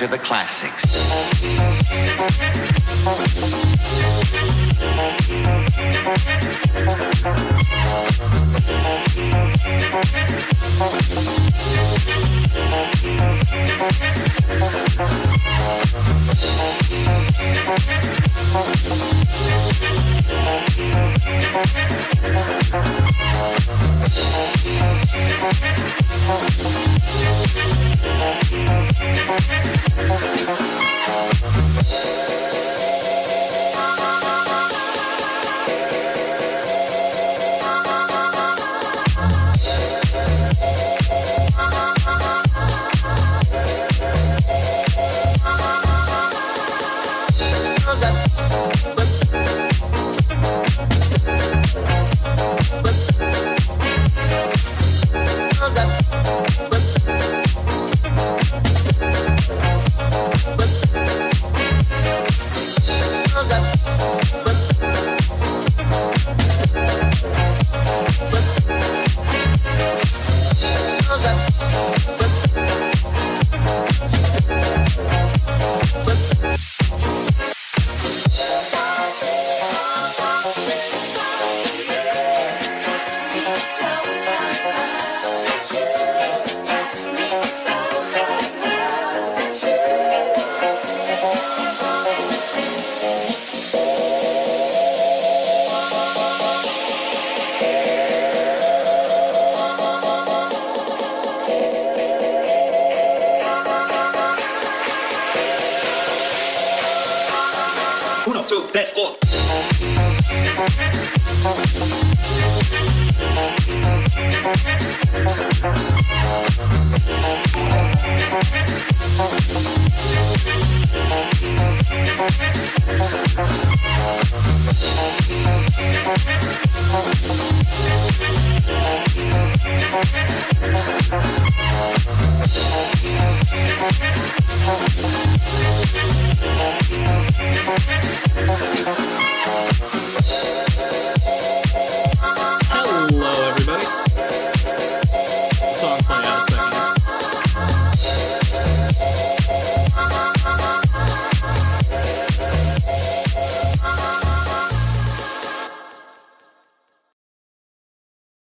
to the classics.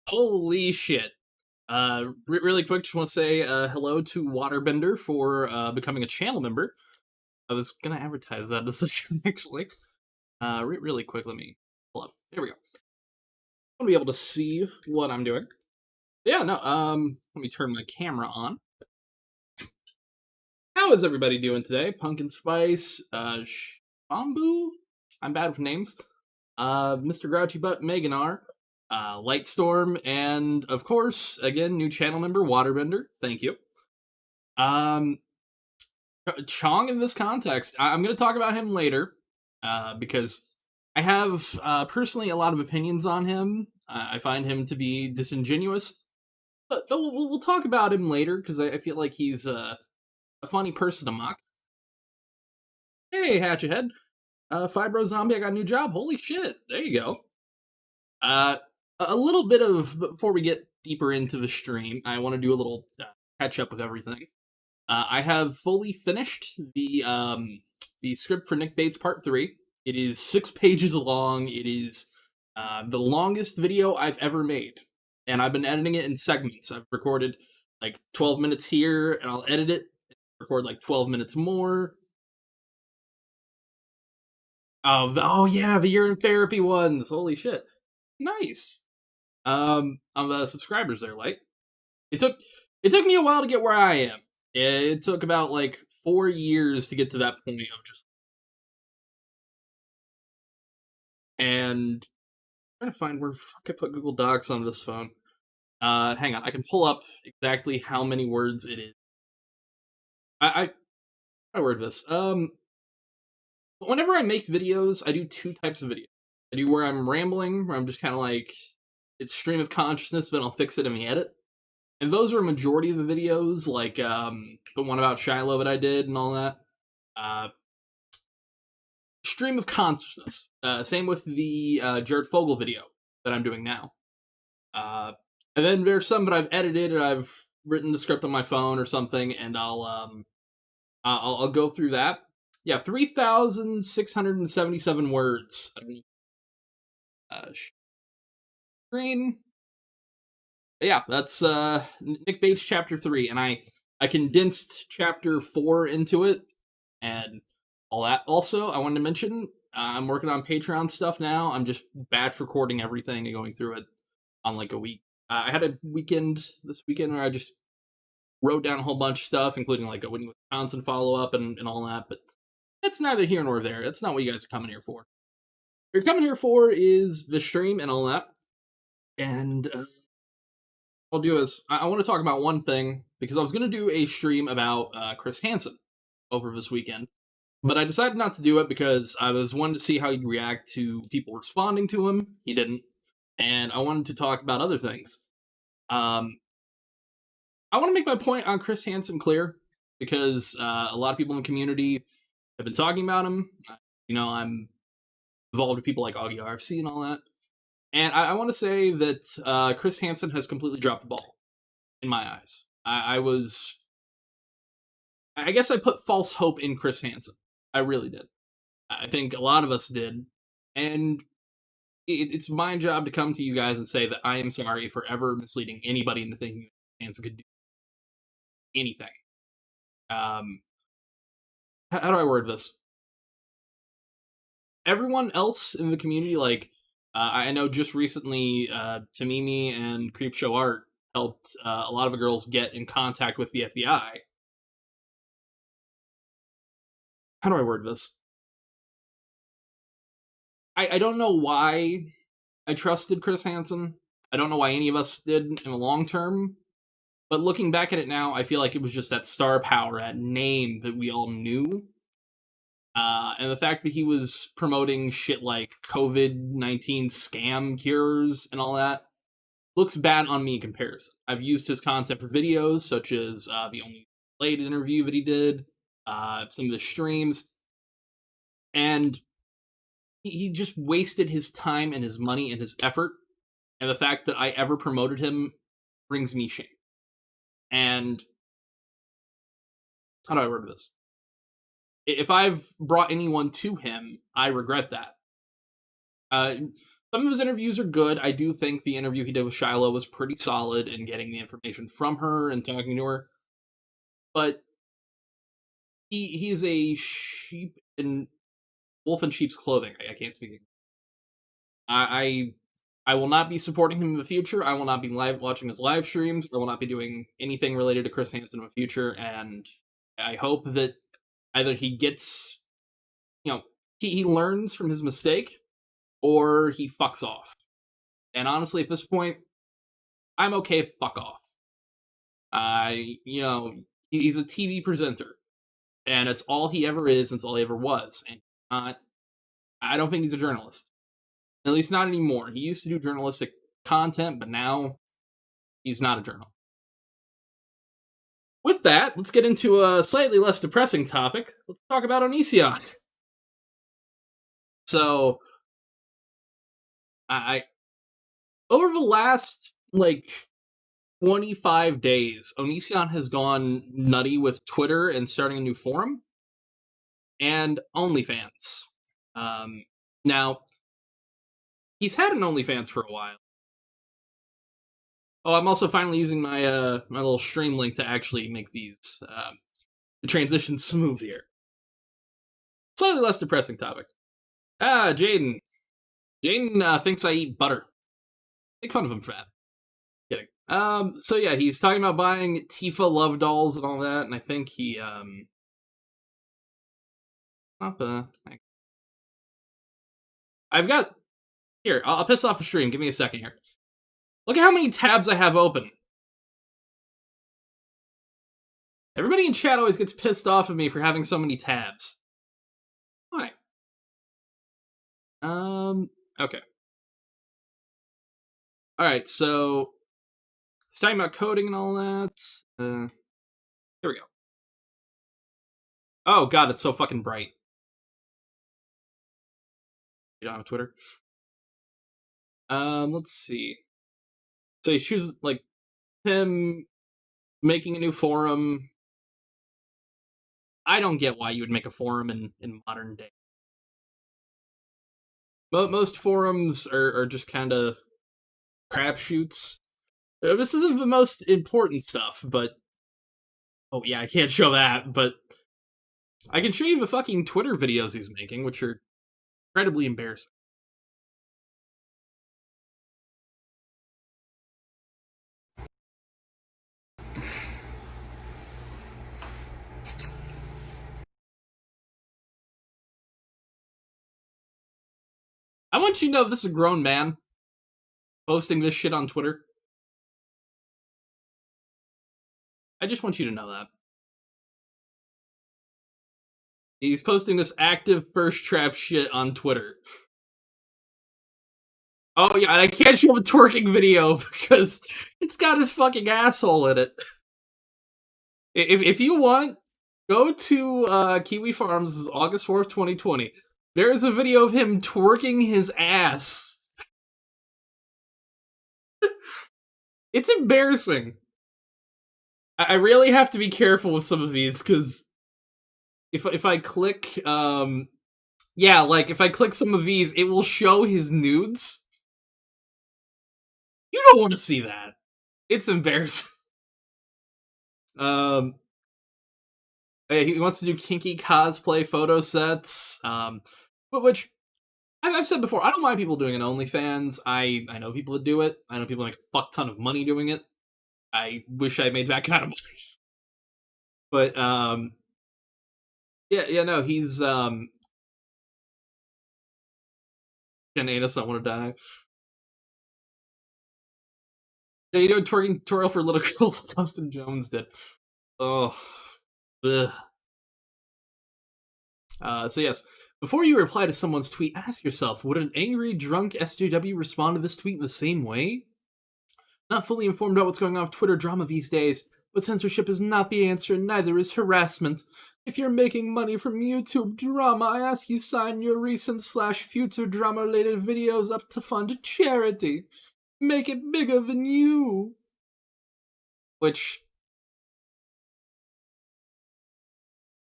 Holy shit. Really quick, just want to say hello to Waterbender for becoming a channel member. I was gonna advertise that decision, actually. Really quick, let me pull up. There we go. I want to be able to see what I'm doing. Yeah, no, let me turn my camera on. How is everybody doing today? Pumpkin Spice, Bamboo? I'm bad with names. Mr. Grouchy Butt, Meganar, Lightstorm, and of course, again, new channel member, Waterbender. Thank you. Cheong in this context, I'm going to talk about him later, because I have personally a lot of opinions on him. I find him to be disingenuous, but we'll talk about him later because I feel like he's a funny person to mock. Hey, Hatch Ahead. Fibro Zombie, I got a new job. Holy shit. There you go. A little bit of, before we get deeper into the stream, I want to do a little catch up with everything. I have fully finished the script for Nick Bates Part 3. It is 6 pages long. It is the longest video I've ever made. And I've been editing it in segments. I've recorded like 12 minutes here, and I'll edit it, record like 12 minutes more. Oh yeah, the urine therapy ones. Holy shit. Nice. On the subscribers there, like. It took me a while to get where I am. It took about like 4 years to get to that point of just. And I'm trying to find where the fuck I put Google Docs on this phone. Hang on, I can pull up exactly how many words it is. I word this. Whenever I make videos, I do 2 types of videos. I do where I'm rambling, where I'm just kind of like, it's stream of consciousness, but I'll fix it in the edit. And those are a majority of the videos, like the one about Shiloh that I did and all that. Stream of consciousness. Same with the Jared Fogle video that I'm doing now. And then there's some that I've edited, or I've written the script on my phone or something, and I'll I'll go through that. Yeah, 3,677 words. Uh, screen. Yeah, that's Nick Bates chapter 3, and I condensed chapter 4 into it and all that. Also, I wanted to mention I'm working on Patreon stuff now. I'm just batch recording everything and going through it on like a week. I had a weekend this weekend where I just wrote down a whole bunch of stuff, including like a winning with Hansen follow up and all that. But that's neither here nor there. That's not what you guys are coming here for. What you're coming here for is the stream and all that. And I'll do is I want to talk about one thing because I was going to do a stream about Chris Hansen over this weekend, but I decided not to do it because I was wanting to see how he'd react to people responding to him. He didn't, and I wanted to talk about other things. I want to make my point on Chris Hansen clear because a lot of people in the community have been talking about him. I'm involved with people like Augie RFC and all that. And I want to say that Chris Hansen has completely dropped the ball in my eyes. I guess I put false hope in Chris Hansen. I really did. I think a lot of us did. And it's my job to come to you guys and say that I am sorry for ever misleading anybody into thinking Hansen could do anything. How do I word this? Everyone else in the community, like I know just recently, Tamimi and Creepshow Art helped a lot of the girls get in contact with the FBI. How do I word this? I don't know why I trusted Chris Hansen. I don't know why any of us did in the long term. But looking back at it now, I feel like it was just that star power, that name that we all knew. And the fact that he was promoting shit like COVID-19 scam cures and all that looks bad on me in comparison. I've used his content for videos, such as the Only Played interview that he did, some of the streams, and he just wasted his time and his money and his effort. And the fact that I ever promoted him brings me shame. And how do I word this? If I've brought anyone to him, I regret that. Some of his interviews are good. I do think the interview he did with Shiloh was pretty solid in getting the information from her and talking to her. But he's a sheep in wolf in sheep's clothing. I can't speak. I will not be supporting him in the future. I will not be watching his live streams. I will not be doing anything related to Chris Hansen in the future. And I hope that either he gets, he learns from his mistake, or he fucks off. And honestly, at this point, I'm okay if fuck off. He's a TV presenter, and it's all he ever is, and it's all he ever was. And I don't think he's a journalist. At least not anymore. He used to do journalistic content, but now he's not a journalist. With that, let's get into a slightly less depressing topic. Let's talk about Onision. So, I over the last 25 days, Onision has gone nutty with Twitter and starting a new forum and OnlyFans. Now, he's had an OnlyFans for a while. Oh, I'm also finally using my my little stream link to actually make these the transition smooth here. Slightly less depressing topic. Jaden. Jaden thinks I eat butter. Make fun of him for that. Kidding. So yeah, he's talking about buying Tifa love dolls and all that, and I think he I've got here. I'll piss off the stream. Give me a second here. Look at how many tabs I have open. Everybody in chat always gets pissed off at me for having so many tabs. Why? Okay. Alright, so he's talking about coding and all that. Here we go. Oh god, it's so fucking bright. You don't have Twitter? Let's see. So he chooses, him making a new forum. I don't get why you would make a forum in modern day. But most forums are just kind of crapshoots. This isn't the most important stuff, but oh yeah, I can't show that, but I can show you the fucking Twitter videos he's making, which are incredibly embarrassing. I want you to know this is a grown man posting this shit on Twitter. I just want you to know that. He's posting this active first trap shit on Twitter. Oh yeah, I can't show the twerking video because it's got his fucking asshole in it. If you want, go to Kiwi Farms August 4th, 2020. There's a video of him twerking his ass. It's embarrassing. I really have to be careful with some of these because if I click yeah, like if I click some of these, it will show his nudes. You don't want to see that. It's embarrassing. Um he wants to do kinky cosplay photo sets. But which I've said before, I don't mind people doing an OnlyFans. I know people that do it. I know people make a fuck ton of money doing it. I wish I made that kind of money. But yeah, no, he's an anus. I want to die. Yeah, you do a twerking tutorial for little girls like Austin Jones did. Oh, ugh. So yes, before you reply to someone's tweet, ask yourself, would an angry, drunk SJW respond to this tweet in the same way? Not fully informed about what's going on with Twitter drama these days, but censorship is not the answer, and neither is harassment. If you're making money from YouTube drama, I ask you sign your recent / future drama-related videos up to fund a charity. Make it bigger than you. Which...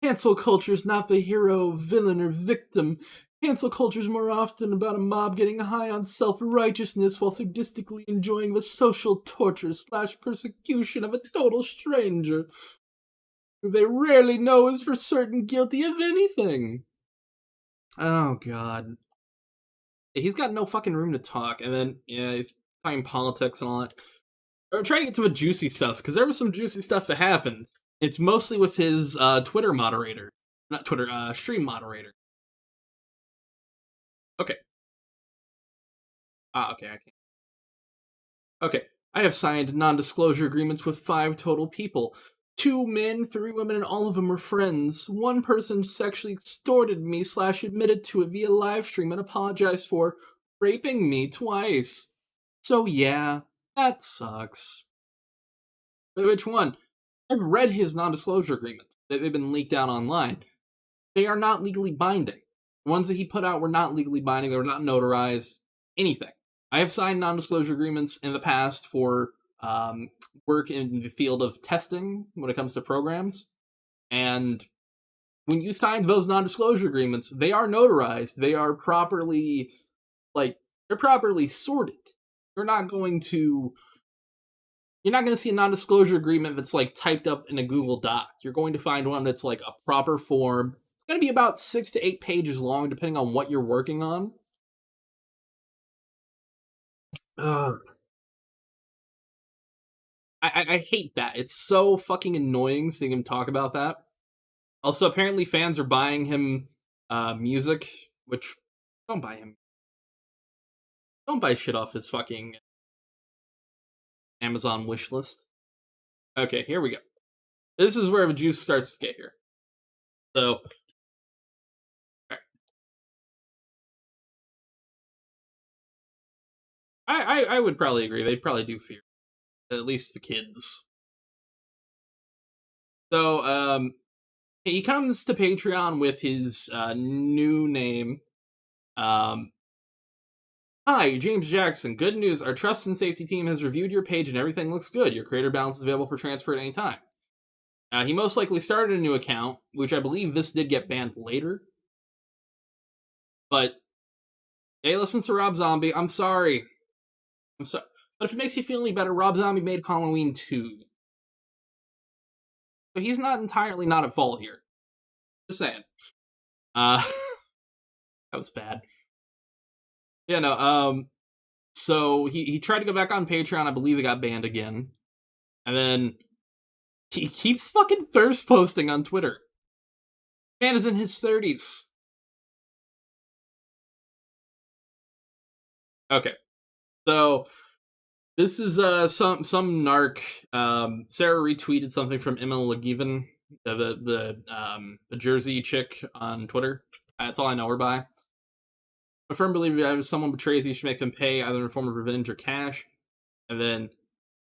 Cancel culture's not the hero, villain, or victim. Cancel culture's more often about a mob getting high on self-righteousness while sadistically enjoying the social torture / persecution of a total stranger who they rarely know is for certain guilty of anything. Oh, God. He's got no fucking room to talk, and then, yeah, he's talking politics and all that. I'm trying to get to the juicy stuff, because there was some juicy stuff that happened. It's mostly with his Twitter moderator. Not Twitter, stream moderator. Okay. Okay, I can't. Okay. I have signed non-disclosure agreements with 5 total people. 2 men, 3 women, and all of them were friends. 1 person sexually extorted me / admitted to it via live stream and apologized for raping me twice. So yeah, that sucks. Which one? I've read his non-disclosure agreement. They've been leaked out online. They are not legally binding. The ones that he put out were not legally binding. They were not notarized. Anything. I have signed non-disclosure agreements in the past for work in the field of testing when it comes to programs. And when you signed those non-disclosure agreements, they are notarized. They are properly, they're properly sorted. You're not going to see a non-disclosure agreement that's typed up in a Google Doc. You're going to find one that's a proper form. It's going to be about 6 to 8 pages long, depending on what you're working on. Ugh. I hate that. It's so fucking annoying seeing him talk about that. Also, apparently fans are buying him music, which don't buy him. Don't buy shit off his fucking Amazon wish list. Okay, here we go. This is where the juice starts to get here. So, I would probably agree. They'd probably do fear, at least the kids. So, he comes to Patreon with his new name. Hi, James Jackson. Good news. Our trust and safety team has reviewed your page and everything looks good. Your creator balance is available for transfer at any time. He most likely started a new account, which I believe this did get banned later. But hey, listen to Rob Zombie. I'm sorry. I'm sorry. But if it makes you feel any better, Rob Zombie made Halloween 2. So he's not entirely not at fault here. Just saying. Uh that was bad. Yeah, no, so he tried to go back on Patreon, I believe it got banned again. And then he keeps fucking thirst posting on Twitter. Man is in his 30s. Okay. So this is some narc. Sarah retweeted something from Emma Legiven, the Jersey chick on Twitter. That's all I know her by. A firm believer that if someone betrays you, should make them pay either in the form of revenge or cash. And then,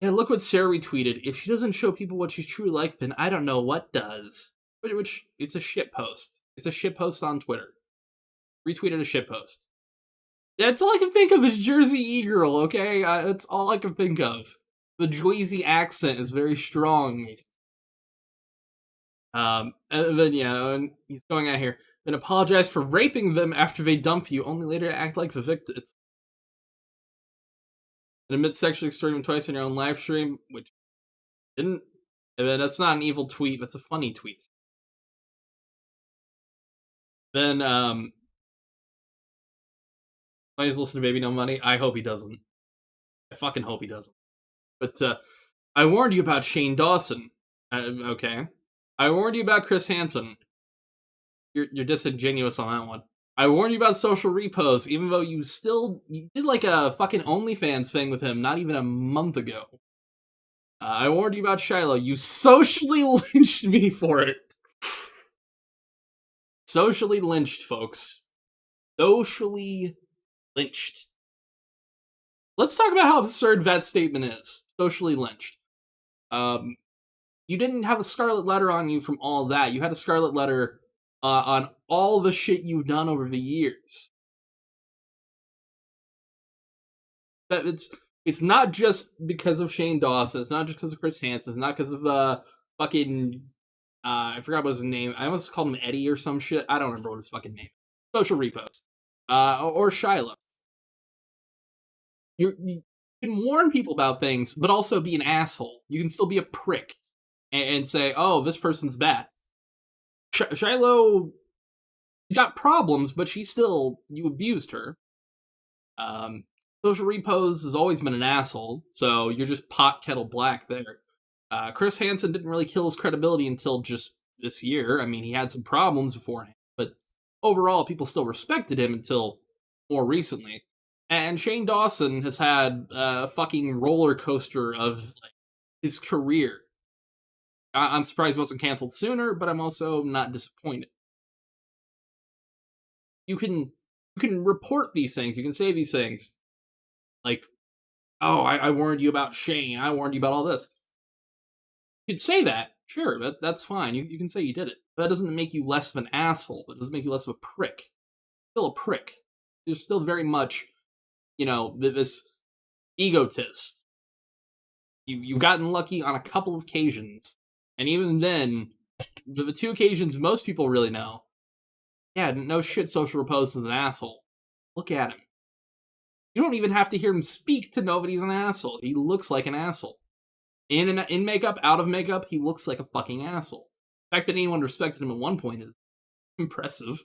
yeah, look what Sarah retweeted. If she doesn't show people what she's truly like, then I don't know what does. Which it's a shit post. It's a shit post on Twitter. Retweeted a shit post. That's all I can think of is Jersey E-Girl, okay? That's all I can think of. The Jersey accent is very strong. And then, yeah, and he's going out here and apologize for raping them after they dump you, only later to act like the victims. And admit sexually extorting them twice in your own live stream, which didn't. And then that's not an evil tweet, that's a funny tweet. Then, please listen to Baby No Money. I hope he doesn't. I fucking hope he doesn't. But, I warned you about Shane Dawson. Okay. I warned you about Chris Hansen. You're disingenuous on that one. I warned you about social repos, even though you did like a fucking OnlyFans thing with him not even a month ago. I warned you about Shiloh. You socially lynched me for it. Socially lynched, folks. Socially lynched. Let's talk about how absurd that statement is. Socially lynched. You didn't have a scarlet letter on you from all that. You had a scarlet letter on all the shit you've done over the years. That it's not just because of Shane Dawson. It's not just because of Chris Hansen. It's not because of fucking I forgot what his name. I almost called him Eddie or some shit. I don't remember what his fucking name. Social repos. Or Shiloh. You can warn people about things, but also be an asshole. You can still be a prick and say, "Oh, this person's bad." Shiloh got problems, but you abused her. Um, Social repos has always been an asshole, so you're just pot kettle black there. Chris Hansen didn't really kill his credibility until just this year. I mean, he had some problems beforehand, but overall, people still respected him until more recently. And Shane Dawson has had a fucking roller coaster of his career. I'm surprised it wasn't canceled sooner, but I'm also not disappointed. You can report these things. You can say these things like, "Oh, I warned you about Shane. I warned you about all this." You could say that, sure, that's fine. You can say you did it. But that doesn't make you less of an asshole. It doesn't make you less of a prick. Still a prick. You're still very much, this egotist. You've gotten lucky on a couple of occasions, and even then, the two occasions most people really know, yeah, no shit, Social Repose is an asshole. Look at him. You don't even have to hear him speak to know that he's an asshole. He looks like an asshole. In makeup, out of makeup, he looks like a fucking asshole. The fact that anyone respected him at one point is impressive,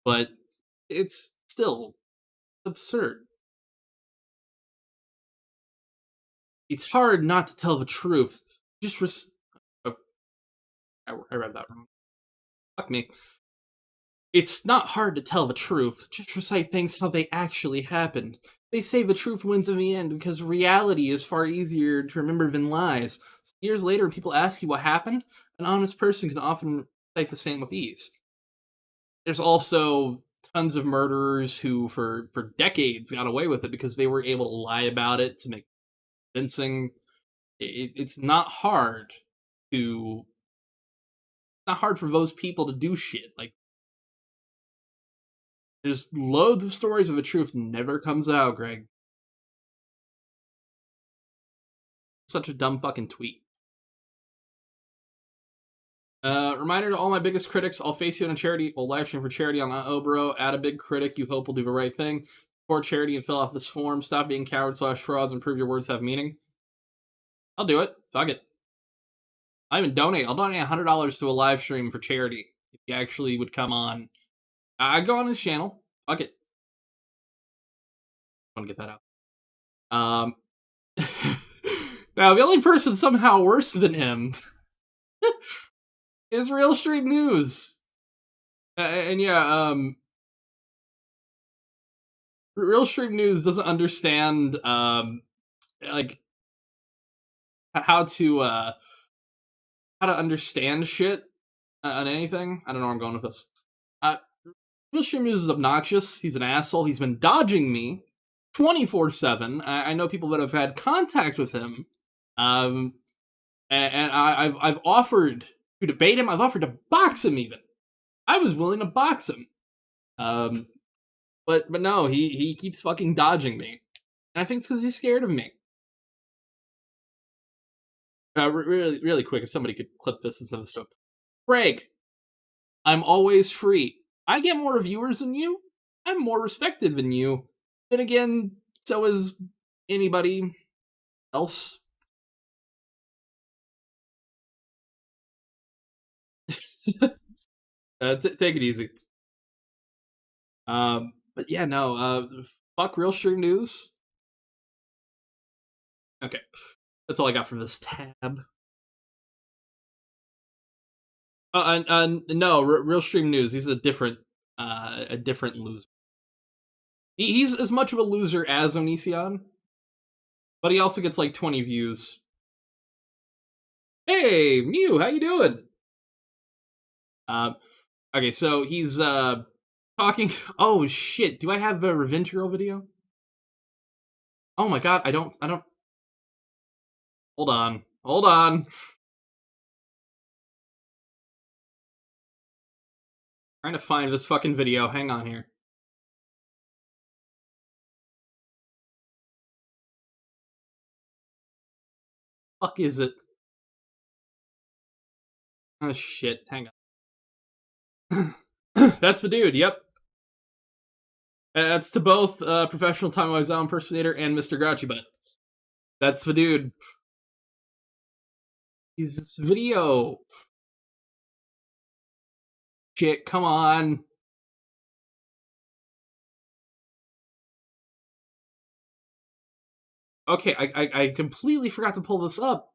but it's still absurd. It's hard not to tell the truth. Oh, I read that wrong. Fuck me. It's not hard to tell the truth. Just recite things how they actually happened. They say the truth wins in the end because reality is far easier to remember than lies. So years later, when people ask you what happened, an honest person can often recite the same with ease. There's also tons of murderers who, for decades, got away with it because they were able to lie about it to make convincing. It's not hard to. It's not hard for those people to do shit. Like, there's loads of stories where the truth never comes out, Greg. Such a dumb fucking tweet. Reminder to all my biggest critics, I'll face you on a charity, or live stream for charity on Obro. Add a big critic you hope will do the right thing. Support charity and fill out this form. Stop being coward/frauds and prove your words have meaning. I'll do it. Fuck it. I'll even donate. I'll donate $100 to a live stream for charity. If you actually would come on. I'd go on his channel. Fuck it. I want to get that out. Now, the only person somehow worse than him is Real Stream News. And yeah, Real Stream News doesn't understand, like, how to understand shit on anything. I don't know where I'm going with this. Real Stream News is obnoxious. He's an asshole. He's been dodging me 24/7. I know people that have had contact with him, and I've offered to debate him. I've offered to box him. Even I was willing to box him, but no, he keeps fucking dodging me, and I think it's because he's scared of me. Really quick, if somebody could clip this instead of stuff. Craig, I'm always free. I get more viewers than you. I'm more respected than you. Then again, so is anybody else. Take it easy. But yeah, no. Fuck Real Stream News. Okay, that's all I got for this tab. No, Real Stream News. He's a different loser. He's as much of a loser as Onision, but he also gets like 20 views. Hey, Mew, how you doing? Okay, so he's talking. Oh shit! Do I have a Revenge Girl video? Oh my god, I don't. Hold on. Trying to find this fucking video. Hang on here. Fuck is it? Oh shit! Hang on. That's the dude. Yep. That's to both professional Tommy Wiseau impersonator and Mr. Grouchy Butt. That's the dude. He's this video. Shit, come on. Okay, I completely forgot to pull this up.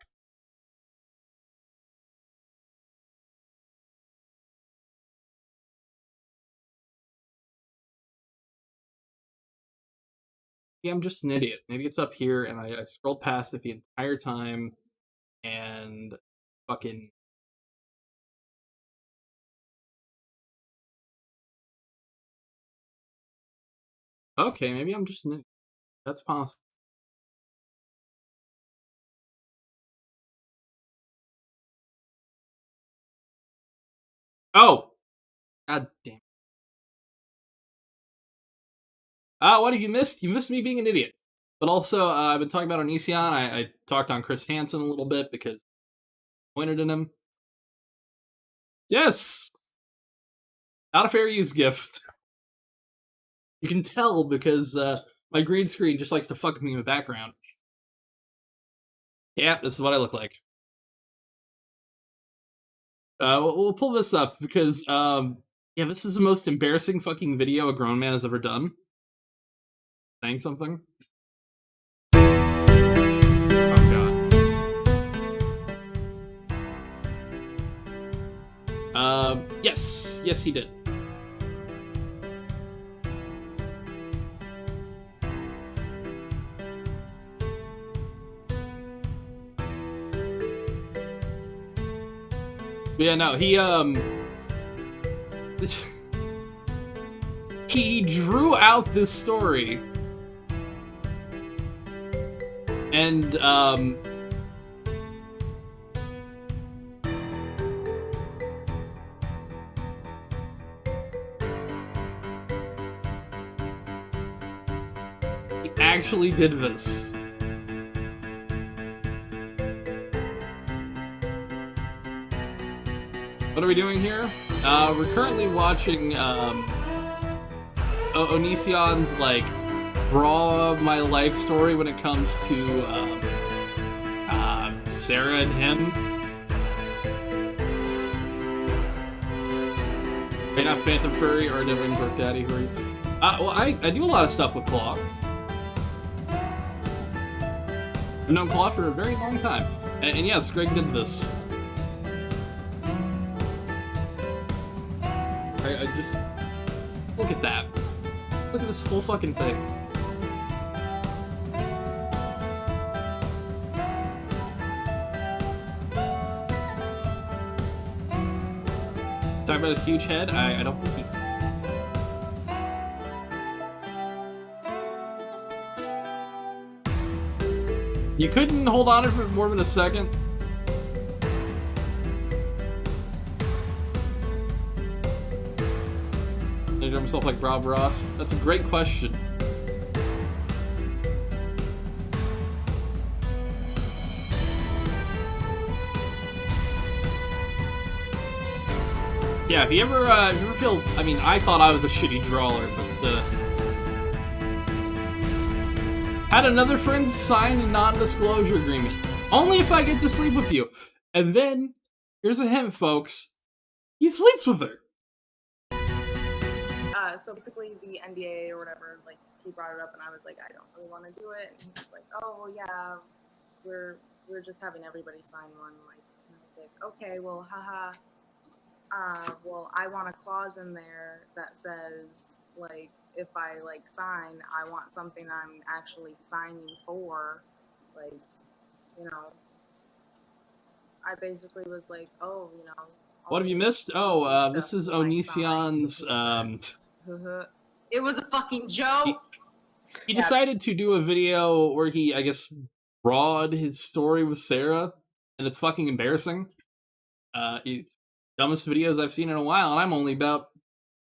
Yeah, I'm just an idiot. Maybe it's up here, and I scrolled past it the entire time, and fucking... Okay, maybe I'm just an idiot. That's possible. Oh! God damn. What have you missed? You missed me being an idiot. But also, I've been talking about Onision. I talked on Chris Hansen a little bit because I pointed at him. Yes! Not a fair use gift. You can tell because my green screen just likes to fuck with me in the background. Yeah, this is what I look like. We'll pull this up because, yeah, this is the most embarrassing fucking video a grown man has ever done. Saying something? Oh, God. Yes, he did. Yeah, no, he drew out this story, and he actually did this. What are we doing here? We're currently watching Onision's like raw my life story when it comes to Sarah and him. Are you not Phantom Furry or Devin Brook Daddy? Who are you? Well, I do a lot of stuff with Claw. I've known Claw for a very long time. And yes, Greg did this. I just... Look at that. Look at this whole fucking thing. Talking about his huge head? I don't think he... You couldn't hold on it for more than a second? Did he do himself like Bob Ross? That's a great question. Yeah, if you ever feel... I mean, I thought I was a shitty drawer, but, had another friend sign a non-disclosure agreement. Only if I get to sleep with you. And then, here's a hint, folks. He sleeps with her. So basically the NDA or whatever, like, he brought it up and I was like, I don't really want to do it. And he was like, oh, well, yeah, we're just having everybody sign one. Like, and I was like, okay, well, haha. Well, I want a clause in there that says, like, if I, like, sign, I want something I'm actually signing for. Like, you know, I basically was like, oh, you know. What have you missed? Oh, this is Onision's, It was a fucking joke! He decided to do a video where he, I guess, rawed his story with Sarah, and it's fucking embarrassing. It's dumbest videos I've seen in a while, and I'm only about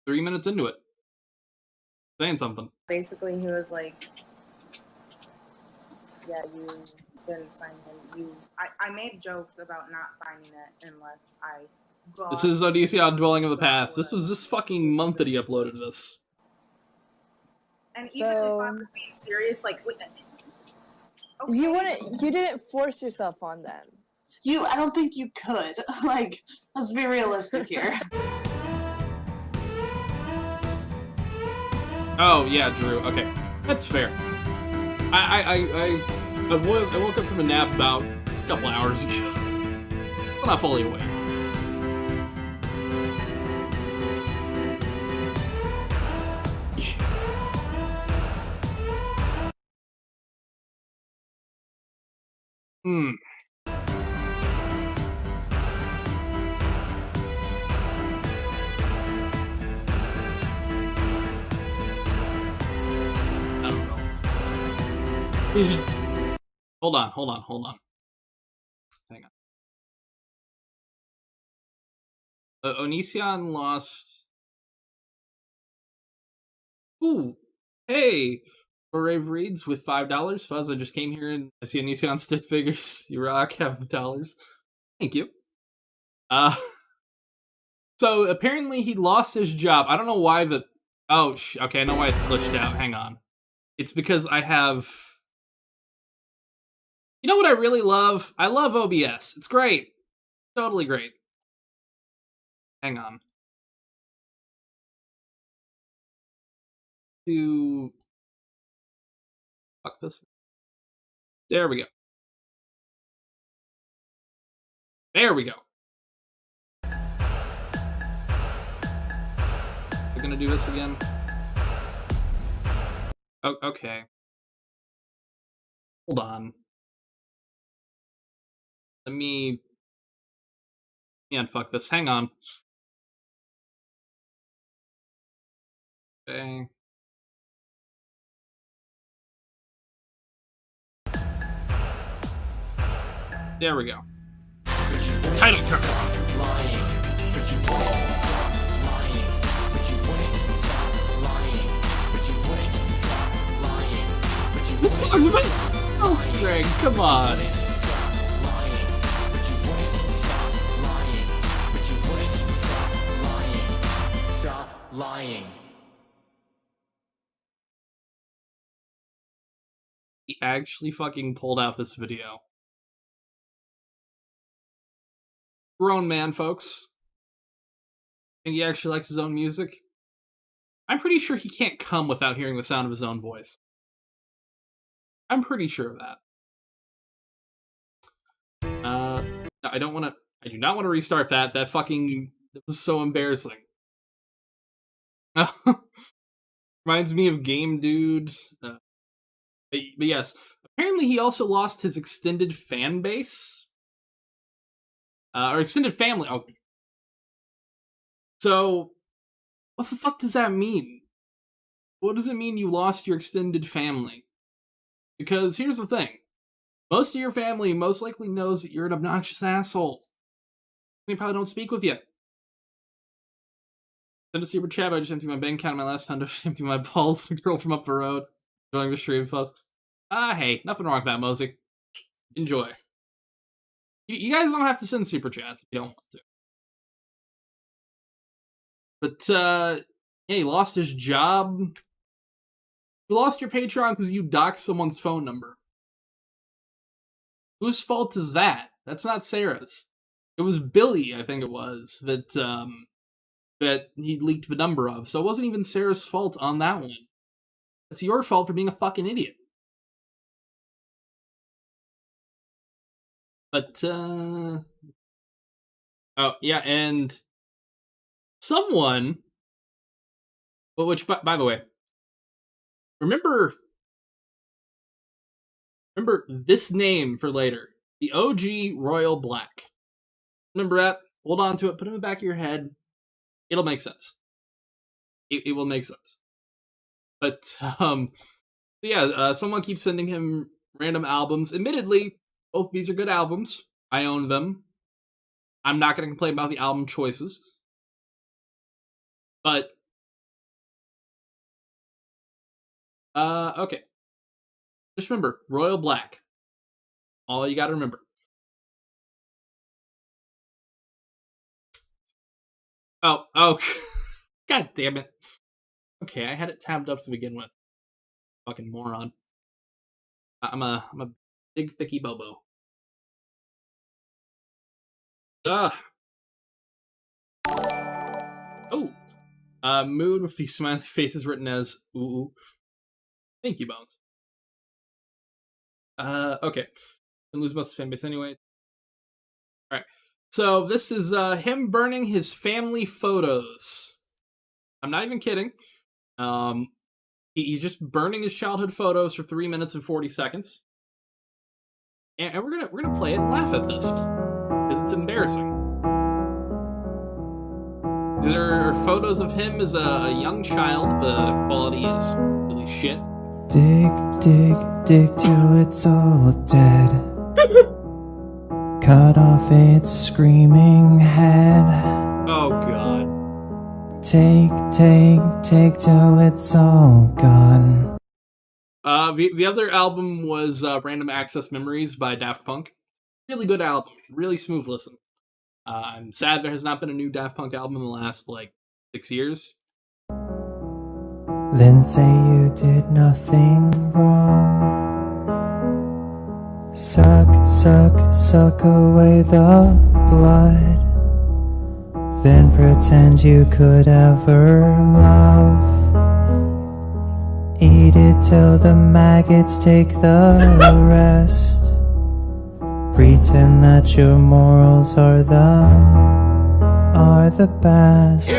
3 minutes into it. Saying something. Basically, he was like, yeah, you didn't sign him. I made jokes about not signing it unless I got... This is Onision Dwelling of the Past. This was this fucking month that he uploaded this. And even if I was being serious, like... Okay. You didn't force yourself on them. I don't think you could. Like, let's be realistic here. Oh, yeah, Drew. Okay. That's fair. I woke up from a nap about a couple hours ago. I'm not fully awake. Hmm. Hold on. Hang on. Onision lost... Ooh. Hey! Rave Reads with $5. Fuzz, I just came here and I see Onision stick figures. You rock, have the dollars. Thank you. So apparently he lost his job. I don't know why the... Oh, okay, I know why it's glitched out. Hang on. It's because I have... You know what I really love? I love OBS. It's great. Totally great. Hang on. Fuck this. There we go. There we go. We're gonna do this again. Oh, okay. Hold on. Let me unfuck this. Hang on. Okay. There we go. Title card. This song's about spell string. Come on. lying. He actually fucking pulled out this video. Grown man, folks. Think he actually likes his own music? I'm pretty sure he can't come without hearing the sound of his own voice. I'm pretty sure of that. I don't want to. I do not want to restart that. That was so embarrassing. Reminds me of Game Dude. But yes, apparently he also lost his extended fan base. Or extended family. Oh. So, what the fuck does that mean? What does it mean you lost your extended family? Because here's the thing. Most of your family most likely knows that you're an obnoxious asshole. They probably don't speak with you. Send a super chat. I just emptied my bank account. My last time to empty my balls. A girl from up the road. Enjoying the stream fuss. Hey, nothing wrong with that, Mosey. Enjoy. You guys don't have to send super chats if you don't want to. But, yeah, he lost his job. You lost your Patreon because you doxed someone's phone number. Whose fault is that? That's not Sarah's. It was Billy, I think it was, that he leaked the number of. So it wasn't even Sarah's fault on that one. It's your fault for being a fucking idiot. But, oh, yeah, and someone, which, by the way, remember this name for later. The OG Royal Black. Remember that? Hold on to it. Put it in the back of your head. It'll make sense. It will make sense. But, yeah, someone keeps sending him random albums. Admittedly, both these are good albums. I own them. I'm not going to complain about the album choices. But, okay. Just remember, Royal Black. All you gotta remember. Oh, god damn it. Okay, I had it tabbed up to begin with. Fucking moron. I'm a big thicky bobo. Oh. Mood with these smiley faces written as ooh. Thank you, Bones. Okay. Didn't lose most of his fan base anyway. Alright. So, this is, him burning his family photos. I'm not even kidding. He's just burning his childhood photos for 3 minutes and 40 seconds. And we're gonna play it and laugh at this. Because it's embarrassing. There are photos of him as a young child. The quality is really shit. Dig, dig, dig till it's all dead. Cut off its screaming head. Oh god. Take, take, take till it's all gone. The other album was Random Access Memories by Daft Punk. Really good album. Really smooth listen. I'm sad there has not been a new Daft Punk album in the last, 6 years. Then say you did nothing wrong. Suck, suck, suck away the blood. Then pretend you could ever love. Eat it till the maggots take the rest. Pretend that your morals are the best.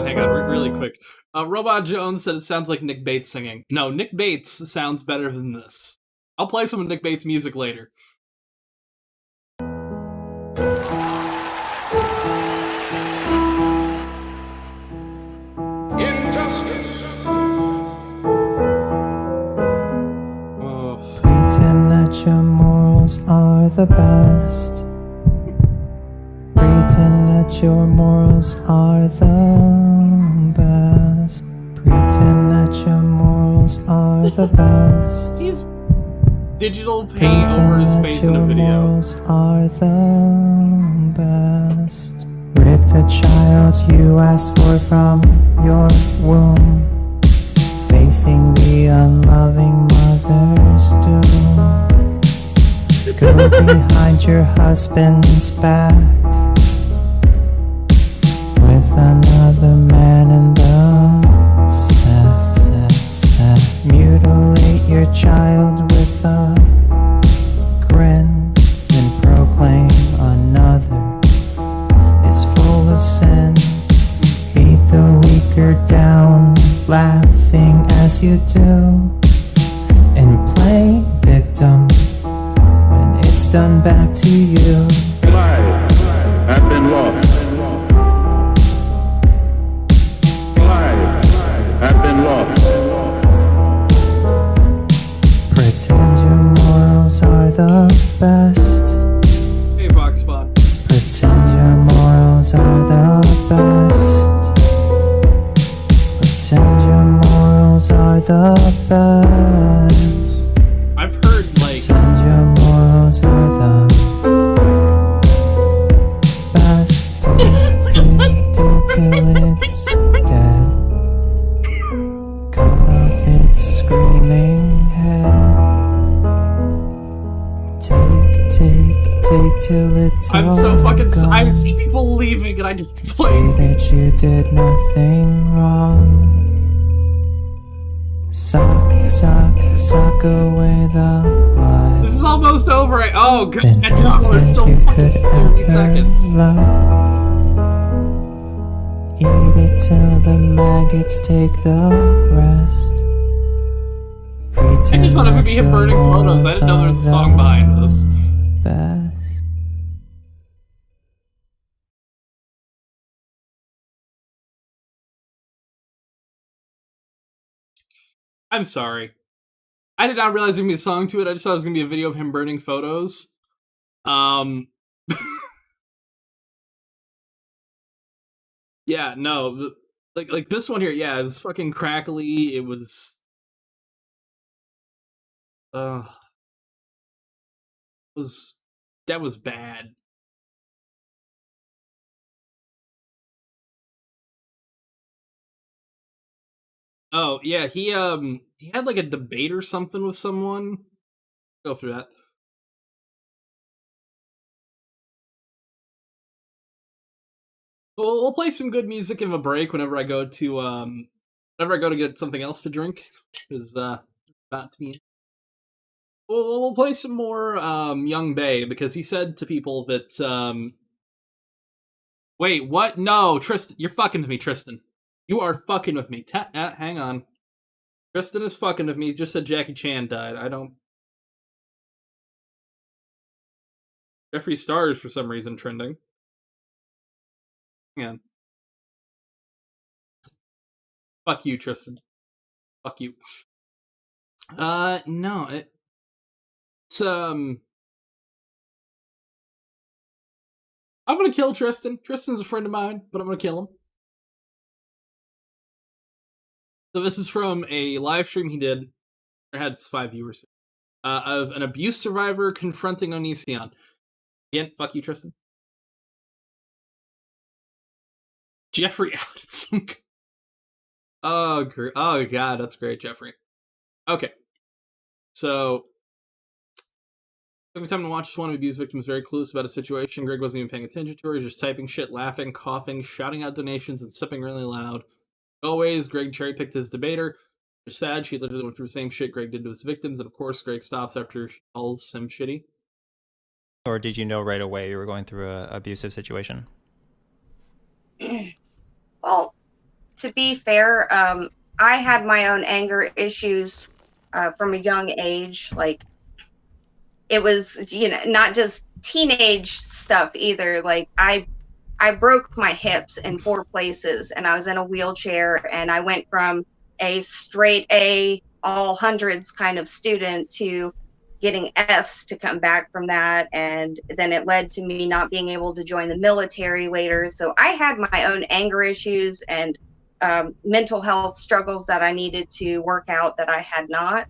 Hang on, really quick. Robot Jones said it sounds like Nick Bates singing. No, Nick Bates sounds better than this. I'll play some of Nick Bates' music later. Pretend that your morals are the best. Pretend that your morals are the best. Pretend that your morals are the best. digital paint over his face in a video. Morals are the best. Rid the child you asked for from your womb, facing the unloving mother's doom. Go behind your husband's back with another man in the set. Mutilate your child with a grin and proclaim another is full of sin. Beat the weaker down, laughing as you do, and play victim when it's done back to you. Lives have been lost. Lives have been lost. Pretend your morals are the best. Hey, Fox Spot. Pretend your morals are the best. Pretend your morals are the best. I've heard, like... Pretend your morals are the best. Do till it's dead. Cut off its screaming head. Take till it's I'm all so fucking... gone. I see people leaving and I just... Say that you did nothing wrong. Suck away the blood. This is almost over. Oh, god, Then no, there's still you fucking could 30 ever seconds. love. Eat it till the maggots take the rest. I just thought it would be him burning photos. I didn't know there was a song behind this. Best. I'm sorry. I did not realize there was going to be a song to it. I just thought it was going to be a video of him burning photos. Yeah, no. Like this one here, yeah, it was fucking crackly. It was... that was bad. Oh, yeah, he had like a debate or something with someone. Go through that. We'll play some good music in a break whenever I go to get something else to drink. Is about to be. We'll play some more Young Bae, because he said to people that wait, what? No, Tristan, you're fucking with me, Tristan. You are fucking with me. Hang on. Tristan is fucking with me. He just said Jackie Chan died. I don't... Jeffree Star is for some reason trending. Hang on. Fuck you, Tristan. Fuck you. No, it's, I'm gonna kill Tristan. Tristan's a friend of mine, but I'm gonna kill him. So this is from a live stream he did. It had 5 viewers. Of an abuse survivor confronting Onision. Again, fuck you, Tristan. Jeffree outed some... Oh god, that's great, Jeffree. Okay. So... Took me time to watch this one. Abuse victim was very clueless about a situation. Greg wasn't even paying attention to her. He was just typing shit, laughing, coughing, shouting out donations, and sipping really loud. Always, Greg cherry-picked his debater. It's sad, she literally went through the same shit Greg did to his victims, and of course Greg stops after she calls him shitty. Or did you know right away you were going through an abusive situation? Well, to be fair, I had my own anger issues from a young age. Like, it was, not just teenage stuff either. Like, I broke my hips in 4 places, and I was in a wheelchair, and I went from a straight A, all hundreds kind of student to getting Fs to come back from that. And then it led to me not being able to join the military later. So I had my own anger issues and mental health struggles that I needed to work out that I had not.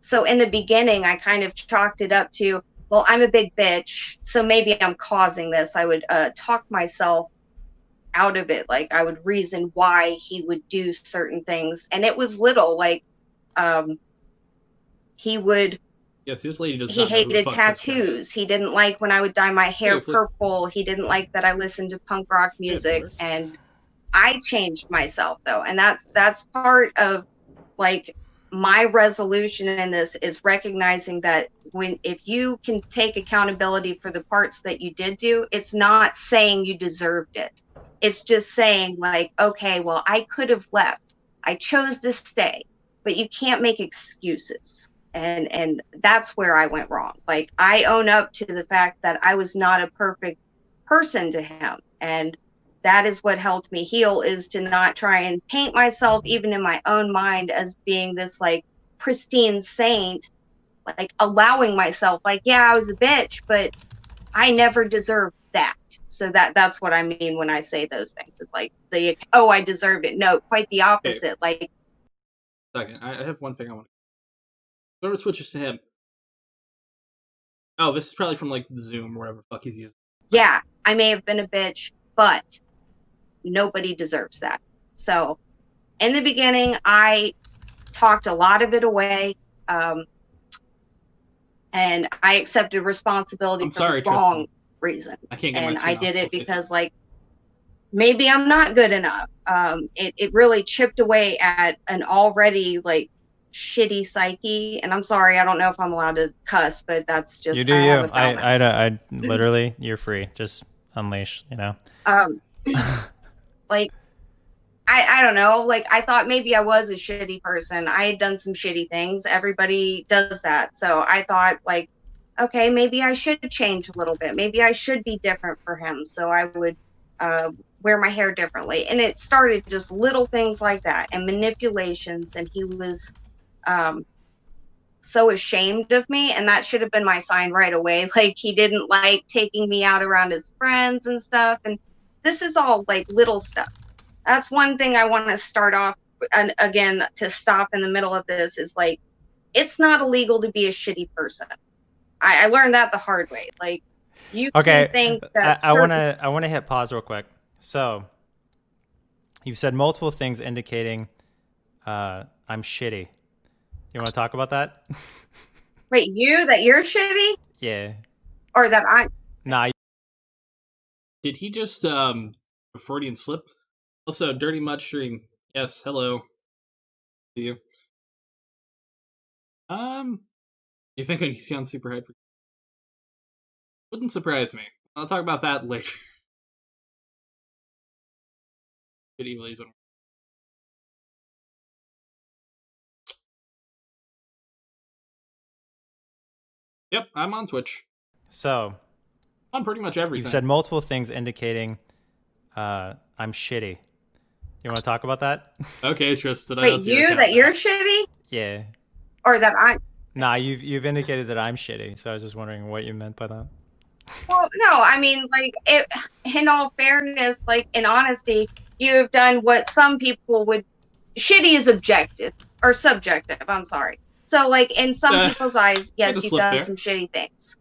So in the beginning, I kind of chalked it up to, well, I'm a big bitch, so maybe I'm causing this. I would talk myself out of it. Like I would reason why he would do certain things. And it was little, like he would, Yes, this lady does he not know who the hated fuck this guy tattoos. is. He didn't like when I would dye my hair Hey, flip. purple. He didn't like that I listened to punk rock music. flip. And I changed myself though. And that's part of like my resolution in this is recognizing that if you can take accountability for the parts that you did do, it's not saying you deserved it. It's just saying like, okay, well, I could have left. I chose to stay, but you can't make excuses. And that's where I went wrong. Like I own up to the fact that I was not a perfect person to him. And that is what helped me heal, is to not try and paint myself, even in my own mind, as being this like pristine saint, like allowing myself like, yeah, I was a bitch, but I never deserved that. So that's what I mean when I say those things. It's like I deserved it. No, quite the opposite. Okay. Like, Second, I have one thing I want to. Whoever switches to him. Oh, this is probably from like Zoom or whatever the fuck he's using. yeah, I may have been a bitch, but nobody deserves that. So in the beginning, I talked a lot of it away. And I accepted responsibility for the wrong reason. I can't get and my I did it because like, maybe I'm not good enough. It really chipped away at an already like shitty psyche. And I'm sorry, I don't know if I'm allowed to cuss, but that's just, you do you. I literally, you're free. Just unleash, you know. Like, I don't know. Like, I thought maybe I was a shitty person. I had done some shitty things. Everybody does that. So I thought like, okay, maybe I should change a little bit. Maybe I should be different for him. So I would wear my hair differently. And it started just little things like that and manipulations. And he was so ashamed of me. And that should have been my sign right away. Like, he didn't like taking me out around his friends and stuff. And this is all like little stuff. That's one thing I want to start off, and again, to stop in the middle of this is like, it's not illegal to be a shitty person. I learned that the hard way. Like, you can think that I want to hit pause real quick. So you've said multiple things indicating I'm shitty. You want to talk about that? Wait, you're shitty? Yeah. Or that I'm... Nah. Did he just a Freudian slip? Also, Dirty Mud Stream. Yes, hello. See you. You think I see on Superhead? Wouldn't surprise me. I'll talk about that later. Yep, I'm on Twitch. So, on pretty much everything. You've said multiple things indicating I'm shitty. You want to talk about that? Okay, Tristan. Wait, you're shitty? Yeah. Or that I'm... Nah, you've indicated that I'm shitty, so I was just wondering what you meant by that. Well, no, I mean, like, in all fairness, like, in honesty, you have done what some people would... Shitty is objective, or subjective, I'm sorry. So, like, in some people's eyes, yes, you've done some shitty things.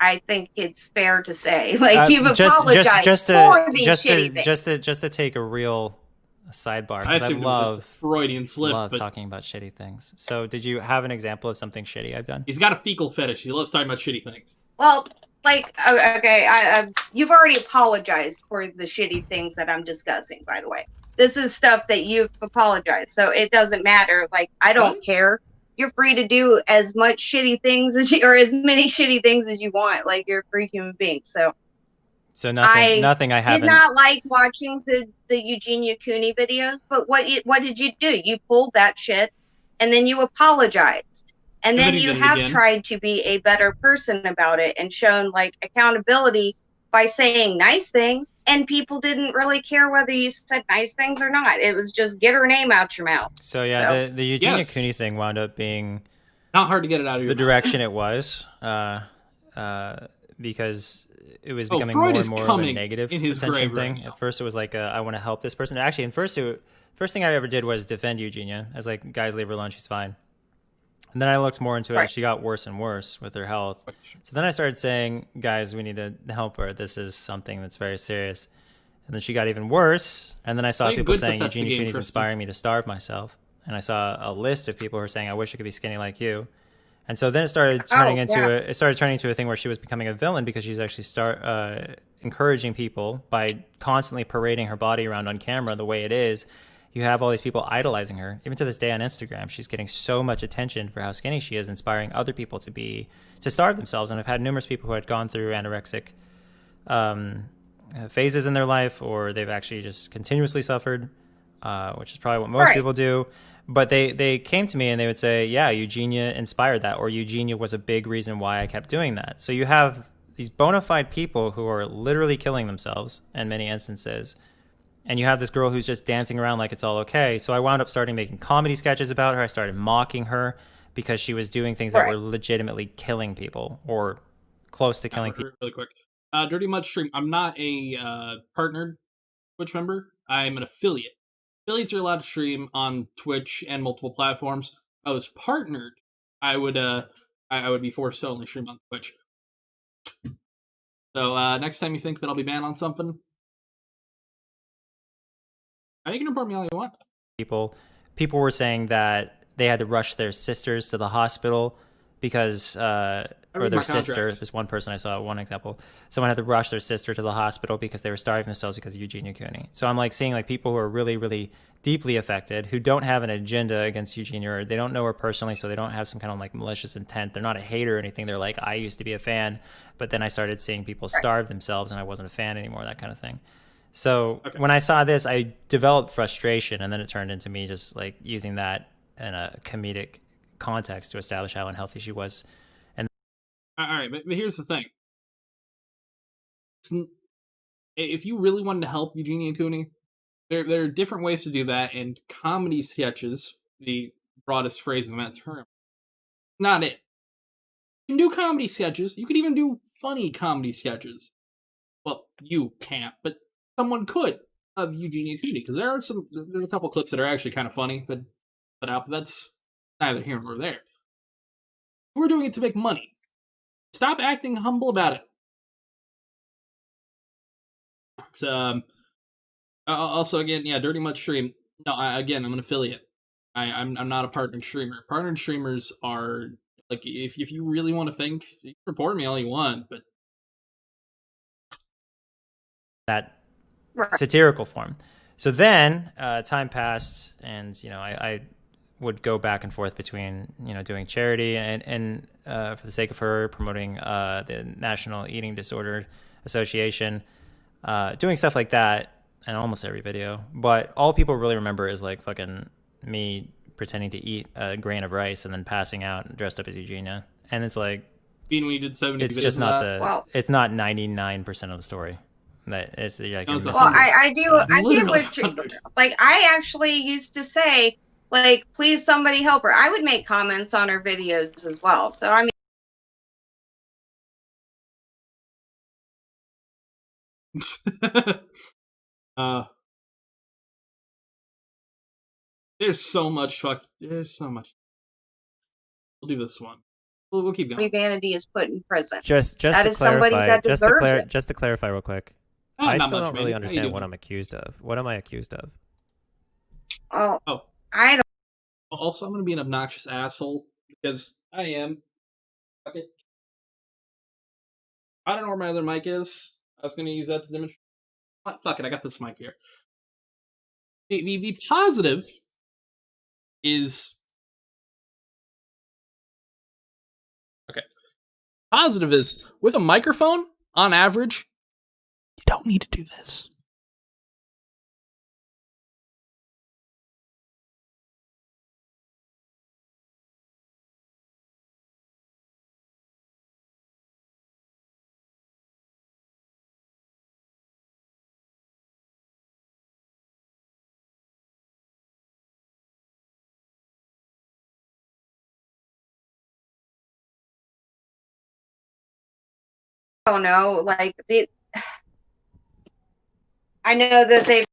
I think it's fair to say, like, you've apologized for these shitty things. Just to take a real sidebar, I assumed it was just a Freudian slip. Love talking about shitty things. So, did you have an example of something shitty I've done? He's got a fecal fetish. He loves talking about shitty things. Well, like, okay, you've already apologized for the shitty things that I'm discussing, by the way. This is stuff that you've apologized, so it doesn't matter. Like, I don't care. You're free to do as much shitty things or as many shitty things as you want. Like, you're a free human being. So nothing I haven't. Did not like watching the Eugenia Cooney videos, but what did you do? You pulled that shit, and then you apologized. And then you have tried to be a better person about it and shown, like, accountability by saying nice things, and people didn't really care whether you said nice things or not. It was just get her name out your mouth. So yeah, the Eugenia Cooney thing wound up being not hard to get it out of your mouth. Direction it was, because it was becoming more and more of a negative attention thing. At first, it was like I want to help this person. Actually, first thing I ever did was defend Eugenia. I was like, guys, leave her alone. She's fine. And then I looked more into it, Right. and she got worse and worse with her health. So then I started saying, guys, we need to help her. This is something that's very serious. And then she got even worse. And then I saw Play a people good saying, Bethesda Eugenia game, Cooney's Tristan. inspiring me to starve myself. And I saw a list of people who were saying, I wish I could be skinny like you. And so then it started turning into a thing where she was becoming a villain because she's actually encouraging people by constantly parading her body around on camera the way it is. You have all these people idolizing her. Even to this day on Instagram, she's getting so much attention for how skinny she is, inspiring other people to starve themselves. And I've had numerous people who had gone through anorexic phases in their life, or they've actually just continuously suffered, which is probably what most people do. But they came to me and they would say, yeah, Eugenia inspired that, or Eugenia was a big reason why I kept doing that. So you have these bona fide people who are literally killing themselves in many instances. And you have this girl who's just dancing around like it's all okay. So I wound up starting making comedy sketches about her. I started mocking her because she was doing things that were legitimately killing people or close to killing people. Really quick. Dirty Mud Stream, I'm not a partnered Twitch member. I'm an affiliate. Affiliates are allowed to stream on Twitch and multiple platforms. If I was partnered, I would be forced to only stream on Twitch. So next time you think that I'll be banned on something, you can report me all you want. People were saying that they had to rush their sisters to the hospital because or their sister, this one person I saw, one example, someone had to rush their sister to the hospital because they were starving themselves because of Eugenia Cooney. So I'm like seeing like people who are really, really deeply affected, who don't have an agenda against Eugenia, or they don't know her personally, so they don't have some kind of like malicious intent. They're not a hater or anything. They're like, I used to be a fan, but then I started seeing people starve themselves and I wasn't a fan anymore, that kind of thing. So when I saw this, I developed frustration, and then it turned into me just like using that in a comedic context to establish how unhealthy she was. And all right, but here's the thing: if you really wanted to help Eugenia Cooney, there are different ways to do that, and comedy sketches, the broadest phrasing of that term, not it. You can do comedy sketches. You could even do funny comedy sketches. Well, you can't, but someone could of Eugenia Cooney, because there's a couple clips that are actually kind of funny that put out, but that's neither here nor there. We're doing it to make money. Stop acting humble about it. But, also, again, yeah, Dirty Much Stream. No, I'm an affiliate. I'm not a partnered streamer. Partnered streamers are like, if you really want to think, you can report me all you want, but that satirical form. So then time passed, and I would go back and forth between doing charity and for the sake of her promoting the National Eating Disorder Association, doing stuff like that in almost every video. But all people really remember is like fucking me pretending to eat a grain of rice and then passing out dressed up as Eugenia. And it's like, being when you did 70 it's videos just not of it's not 99% of the story. That it's like, No, it's well, I get what you, 100. like. I actually used to say, like, please somebody help her. I would make comments on her videos as well. So I mean, there's so much. There's so much. We'll do this one. We'll keep going. Vanity is put in prison. Just that to is clarify, somebody that deserves it. Just to clarify real quick. I still don't really understand what I'm accused of. What am I accused of? Oh, I don't. Also, I'm going to be an obnoxious asshole because I am. Okay. I don't know where my other mic is. I was going to use that to demonstrate. Fuck it, I got this mic here. The positive is... Okay. Positive is, with a microphone, on average, you don't need to do this. Don't know. Like, I know that they've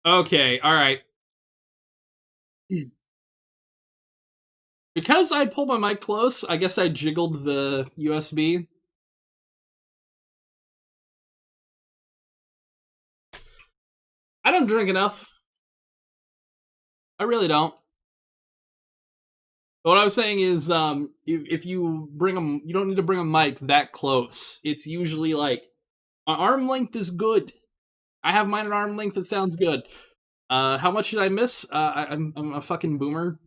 Okay, all right. Because I pulled my mic close, I guess I jiggled the USB. I don't drink enough. I really don't. But what I was saying is, if you bring them, you don't need to bring a mic that close. It's usually like an arm length is good. I have mine at arm length. It sounds good. How much did I miss? I'm a fucking boomer.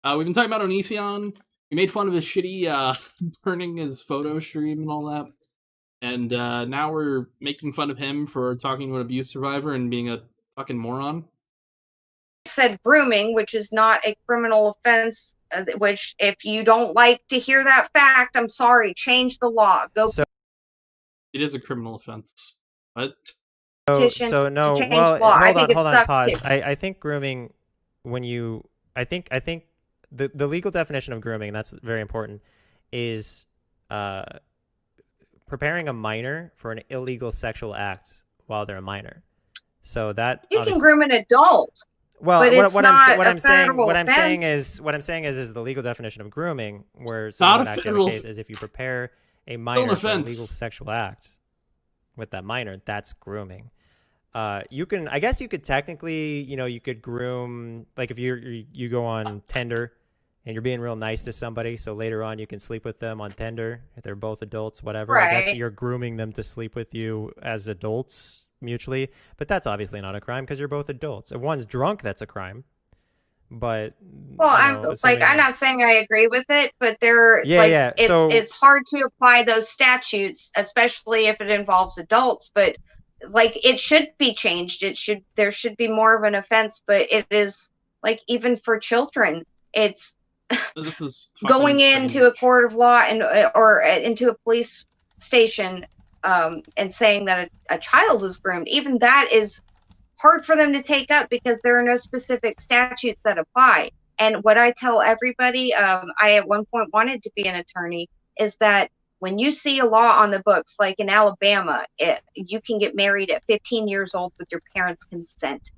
We've been talking about Onision. We made fun of his shitty burning his photo stream and all that. And now we're making fun of him for talking to an abuse survivor and being a fucking moron. Said grooming, which is not a criminal offense, which if you don't like to hear that fact, I'm sorry, change the law. Go. So it is a criminal offense. What? So no. Well, hold on. Pause. I think grooming, I think the legal definition of grooming, and that's very important, is preparing a minor for an illegal sexual act while they're a minor. So that you can groom an adult. Well, but what I'm saying is the legal definition of grooming, where someone actually in a case is if you prepare a minor for a legal sexual act with that minor, that's grooming. I guess you could technically, you could groom, like if you go on Tinder and you're being real nice to somebody, so later on you can sleep with them on Tinder if they're both adults, whatever. Right. I guess you're grooming them to sleep with you as adults mutually, but that's obviously not a crime because you're both adults. If one's drunk, that's a crime. But I'm not saying I agree with it, but it's hard to apply those statutes, especially if it involves adults. But like, it should be changed. There should be more of an offense, but it is like, even for children, it's this is going into a court of law or into a police station and saying that a child was groomed. Even that is hard for them to take up because there are no specific statutes that apply. And what I tell everybody, I at one point wanted to be an attorney, is that when you see a law on the books, like in Alabama, you can get married at 15 years old with your parents' consent.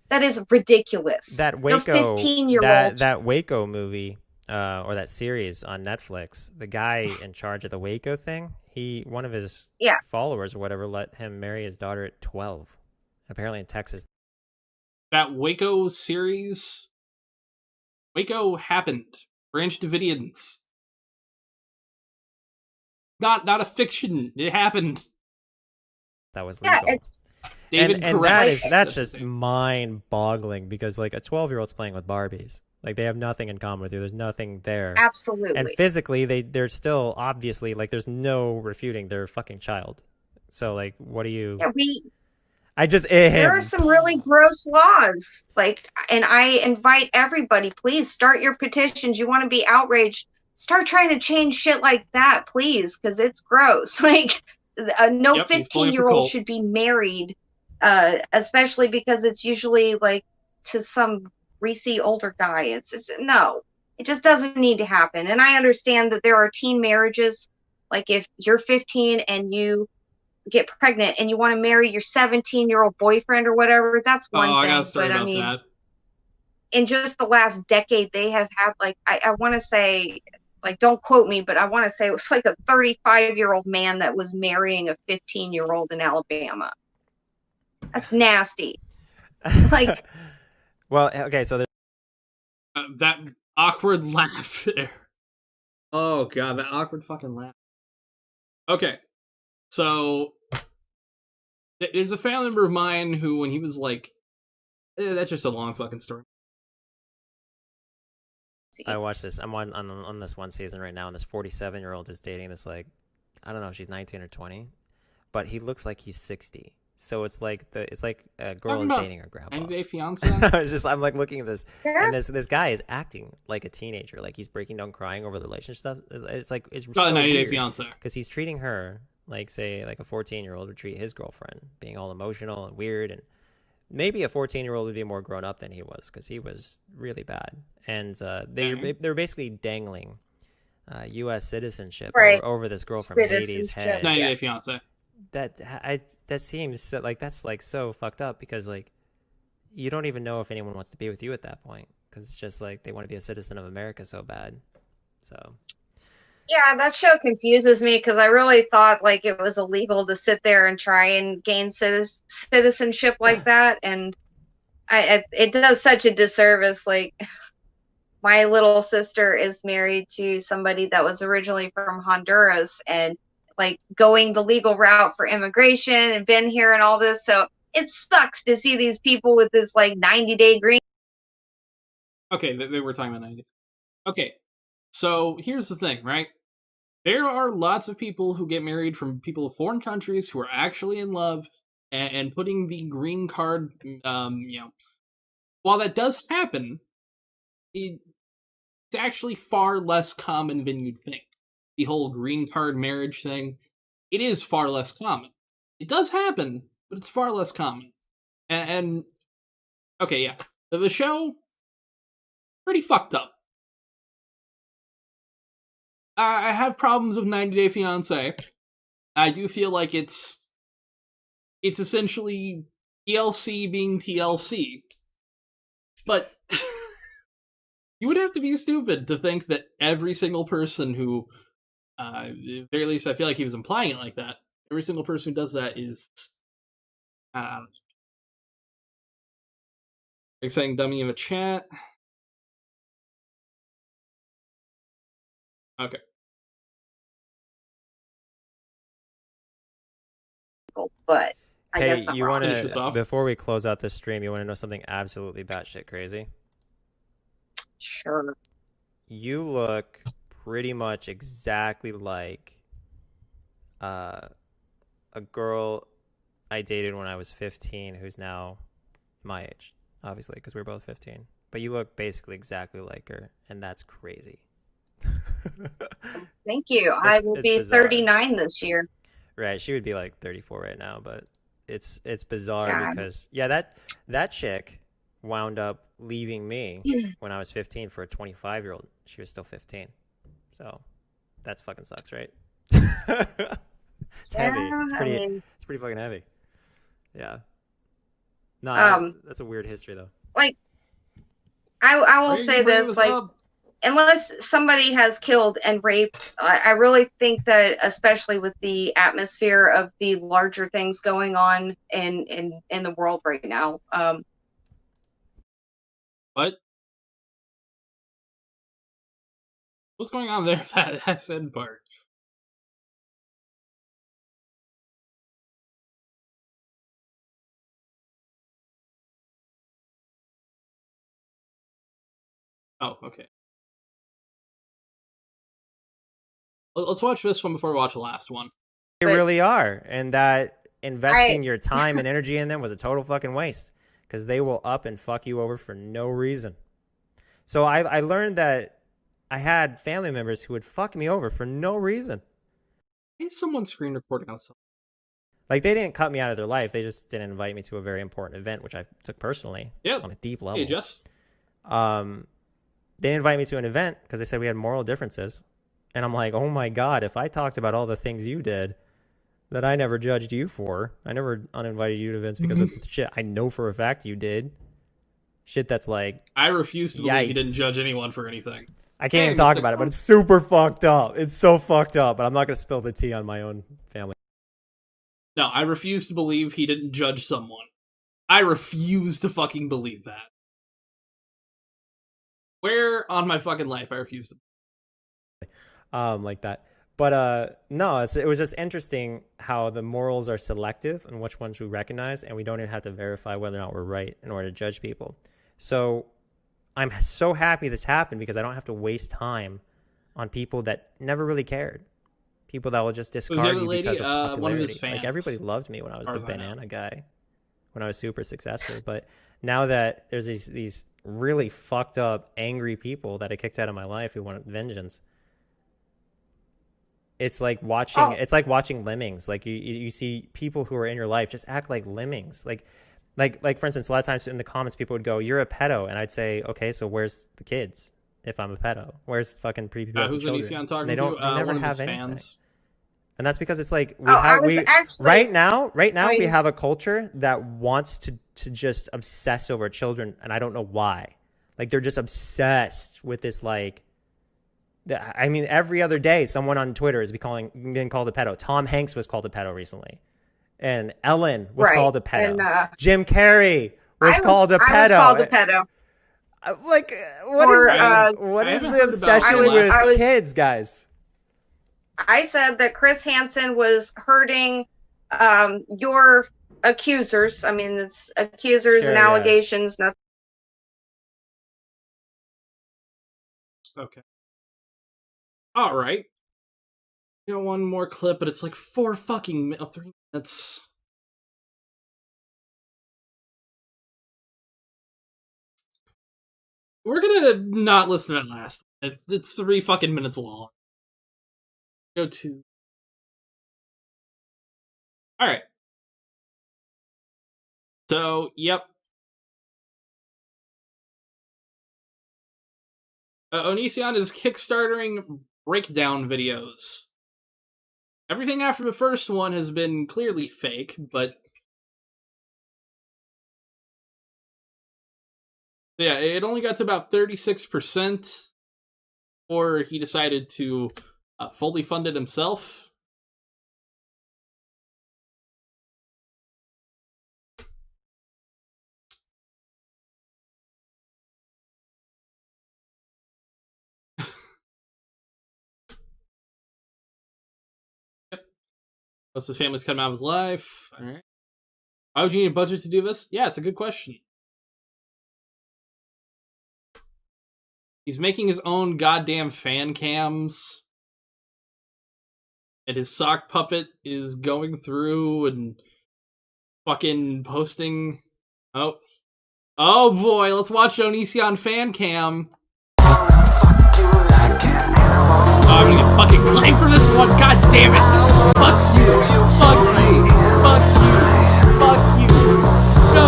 That is ridiculous. That Waco, 15-year-old that Waco movie or that series on Netflix, the guy in charge of the Waco thing, one of his followers or whatever let him marry his daughter at 12. Apparently in Texas. That Waco series, Waco happened. Branch Davidians. Not a fiction. It happened. That was legal. Yeah, it's David and that's just mind-boggling because like a 12-year-old's playing with Barbies. Like they have nothing in common with you. There's nothing there. Absolutely. And physically, they're still obviously like there's no refuting they're a fucking child. So like, what do you? Yeah, there are some really gross laws. Like, and I invite everybody, please start your petitions. You want to be outraged? Start trying to change shit like that, please, because it's gross. Like, no 15-year-old should be married, especially because it's usually like to some greasy older guy. It's just, no, it just doesn't need to happen. And I understand that there are teen marriages. Like if you're 15 and you get pregnant and you want to marry your 17-year-old boyfriend or whatever, that's one thing. I got a story about that. In just the last decade, they have had like, I want to say, like, don't quote me, but I want to say it was like a 35-year-old man that was marrying a 15-year-old in Alabama. That's nasty. Like, well, okay, so there's that awkward laugh there. Oh god, that awkward fucking laugh. Okay, so there's a family member of mine who, when he was like, that's just a long fucking story. I watched this. I'm on this one season right now, and this 47-year-old is dating this, like, I don't know if she's 19 or 20, but he looks like he's 60. So it's like a girl is dating her grandpa. 90 Day Fiance. I'm like looking at this, and this guy is acting like a teenager, like he's breaking down crying over the relationship stuff. It's like it's so 90 Day weird Fiance because he's treating her like, say, like a 14-year-old would treat his girlfriend, being all emotional and weird, and maybe a 14-year-old would be more grown up than he was because he was really bad. And they're basically dangling U.S. citizenship over this girl from Haiti's head. 90 Day Fiance. That seems so, like that's like so fucked up because like you don't even know if anyone wants to be with you at that point, because it's just like they want to be a citizen of America so bad. So Yeah, that show confuses me because I really thought like it was illegal to sit there and try and gain citizenship like that, and it does such a disservice. Like, my little sister is married to somebody that was originally from Honduras, and like going the legal route for immigration and been here and all this. So it sucks to see these people with this like 90-day green. Okay, they were talking about 90. Okay, so here's the thing, right? There are lots of people who get married from people of foreign countries who are actually in love, and putting the green card, while that does happen, it's actually far less common than you'd think. The whole green card marriage thing, it is far less common. It does happen, but it's far less common. And okay, yeah, the show, pretty fucked up. I have problems with 90 Day Fiancé. I do feel like it's essentially TLC being TLC. But you would have to be stupid to think that every single person who, at the very least I feel like he was implying it like that, every single person who does that is, like saying dummy in the chat. Okay. But I hey, guess I'm you wrong. want Finish this to, off. before we close out this stream, you want to know something absolutely batshit crazy? Sure. You look pretty much exactly like a girl I dated when I was 15 who's now my age, obviously, because we're both 15. But you look basically exactly like her, and that's crazy. Thank you. I will be bizarre. 39 this year. Right, she would be like 34 right now, but it's bizarre God. because that chick wound up leaving me when I was 15 for a 25-year-old. She was still 15. So that's fucking sucks, right? It's heavy. It's pretty fucking heavy. Yeah. No, that's a weird history though. Like, I will say this, like, unless somebody has killed and raped, I really think that, especially with the atmosphere of the larger things going on in the world right now. What? What's going on there? That said part. Oh, okay. Let's watch this one before we watch the last one. They really are, and that investing your time and energy in them was a total fucking waste because they will up and fuck you over for no reason. So I learned that I had family members who would fuck me over for no reason. Why is someone screen recording on something? Like, they didn't cut me out of their life. They just didn't invite me to a very important event, which I took personally on a deep level. Hey, Jess. They didn't invite me to an event because they said we had moral differences. And I'm like, oh my God, if I talked about all the things you did that I never judged you for, I never uninvited you to events because of shit I know for a fact you did. Shit that's like, I refuse to believe yikes. you didn't judge anyone for anything. I can't even talk about it, but it's super fucked up. It's so fucked up, but I'm not going to spill the tea on my own family. No, I refuse to believe he didn't judge someone. I refuse to fucking believe that. Where on my fucking life I refuse to. Like that. But no, it was just interesting how the morals are selective and which ones we recognize, and we don't even have to verify whether or not we're right in order to judge people. So I'm so happy this happened because I don't have to waste time on people that never really cared. People that will just discard you because of popularity. One of his fans. Like, everybody loved me when I was the banana guy, when I was super successful. But now that there's these really fucked up, angry people that I kicked out of my life who want vengeance, it's like watching it's like watching lemmings. Like you see people who are in your life just act like lemmings. Like for instance, a lot of times in the comments people would go, "You're a pedo," and I'd say, "Okay, so where's the kids? If I'm a pedo, where's fucking prepubescent Who's children?" Onision talking they to? They never one of have his anything. fans. And that's because it's like right now we have a culture that wants to just obsess over children, and I don't know why. Like they're just obsessed with this. Like, I mean, every other day someone on Twitter is being called a pedo. Tom Hanks was called a pedo recently, and Ellen was called a pedo. And, Jim Carrey was called a pedo. I was called a pedo. Like, what is the obsession with kids, guys? I said that Chris Hansen was hurting your accusers. I mean, it's accusers and allegations. Nothing. Okay. All right. Got one more clip, but it's like 3 minutes. We're gonna not listen to that last. It's 3 fucking minutes long. Go to. All right. So, yep. Onision is kickstarting breakdown videos. Everything after the first one has been clearly fake, but yeah, it only got to about 36%, or he decided to fully fund it himself. Most of his family's cut him out of his life. All right. Why would you need a budget to do this? Yeah, it's a good question. He's making his own goddamn fan cams. And his sock puppet is going through and fucking posting. Oh boy, let's watch Onision fan cam. I'm gonna get fucking claimed for this one. God damn it! Fuck you! Fuck you! Fuck you! Fuck you! No!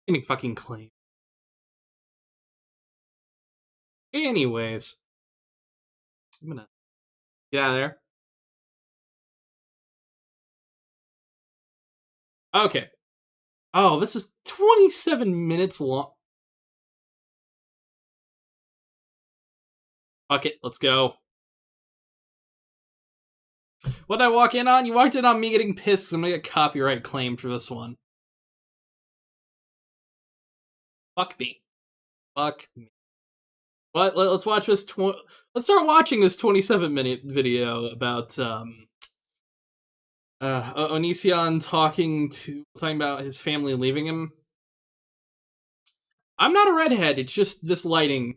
Getting fucking claimed. Anyways, I'm gonna get out of there. Okay. Oh, this is 27 minutes long. Fuck it, let's go. What did I walk in on? You walked in on me getting pissed. I'm gonna get copyright claimed for this one. Fuck me. Fuck me. But let's watch this. Let's start watching this 27-minute video about Onision talking about his family leaving him. I'm not a redhead. It's just this lighting.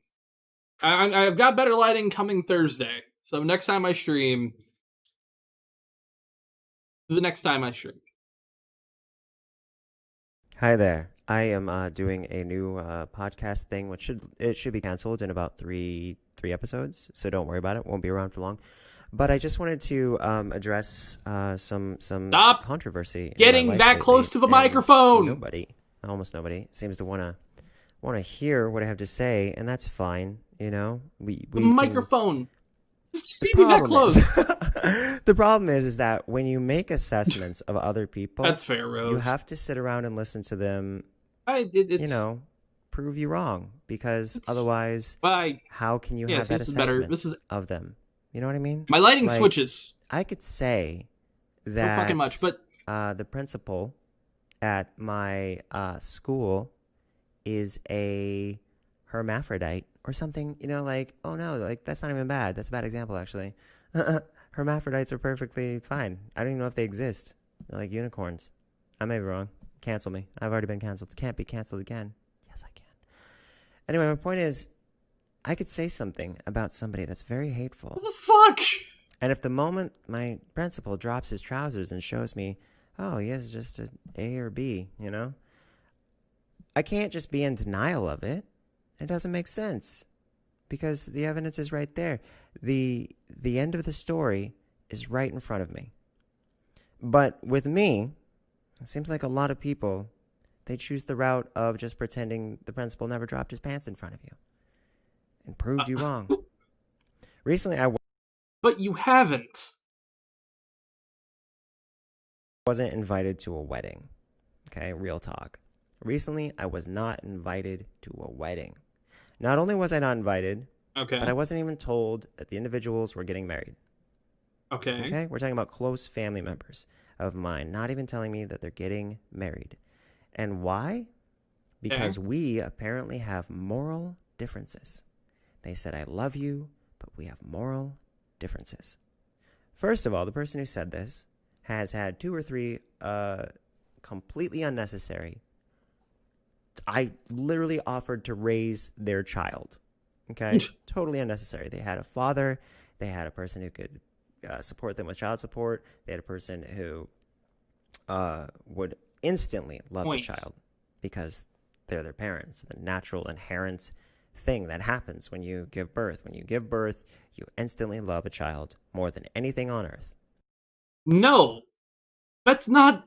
I've got better lighting coming Thursday. So next time I stream. Hi there. I am doing a new podcast thing, which should be canceled in about three episodes. So don't worry about it. Won't be around for long. But I just wanted to address some Stop controversy. Getting that close to the microphone. Almost nobody seems to want to hear what I have to say, and that's fine. You know, we microphone. Just be that close. The problem is that when you make assessments of other people, that's fair, Rose. You have to sit around and listen to them. Prove you wrong, because otherwise, how can you have that assessment of them? You know what I mean? My lighting switches. I could say that not fucking much, but the principal at my school is a hermaphrodite or something. You know, like, oh no, like that's not even bad. That's a bad example, actually. Hermaphrodites are perfectly fine. I don't even know if they exist. They're like unicorns. I may be wrong. Cancel me. I've already been canceled. Can't be canceled again. Yes, I can. Anyway, my point is, I could say something about somebody that's very hateful. What the fuck? And if the moment my principal drops his trousers and shows me, oh, he has just an A or B, you know, I can't just be in denial of it. It doesn't make sense, because the evidence is right there. The end of the story is right in front of me. But with me, it seems like a lot of people, they choose the route of just pretending the principal never dropped his pants in front of you. and proved you wrong. Recently, I But you haven't. wasn't invited to a wedding. Okay, real talk. Recently, I was not invited to a wedding. Not only was I not invited, Okay. but I wasn't even told that the individuals were getting married. Okay. Okay, we're talking about close family members of mine, not even telling me that they're getting married. And why? Because we apparently have moral differences. They said, I love you, but we have moral differences. First of all, the person who said this has had 2 or 3 completely unnecessary. I literally offered to raise their child. Okay? Totally unnecessary. They had a father. They had a person who could support them with child support. They had a person who would instantly love the child because they're their parents. The natural, inherent thing that happens when you give birth. When you give birth, you instantly love a child more than anything on earth. No. That's not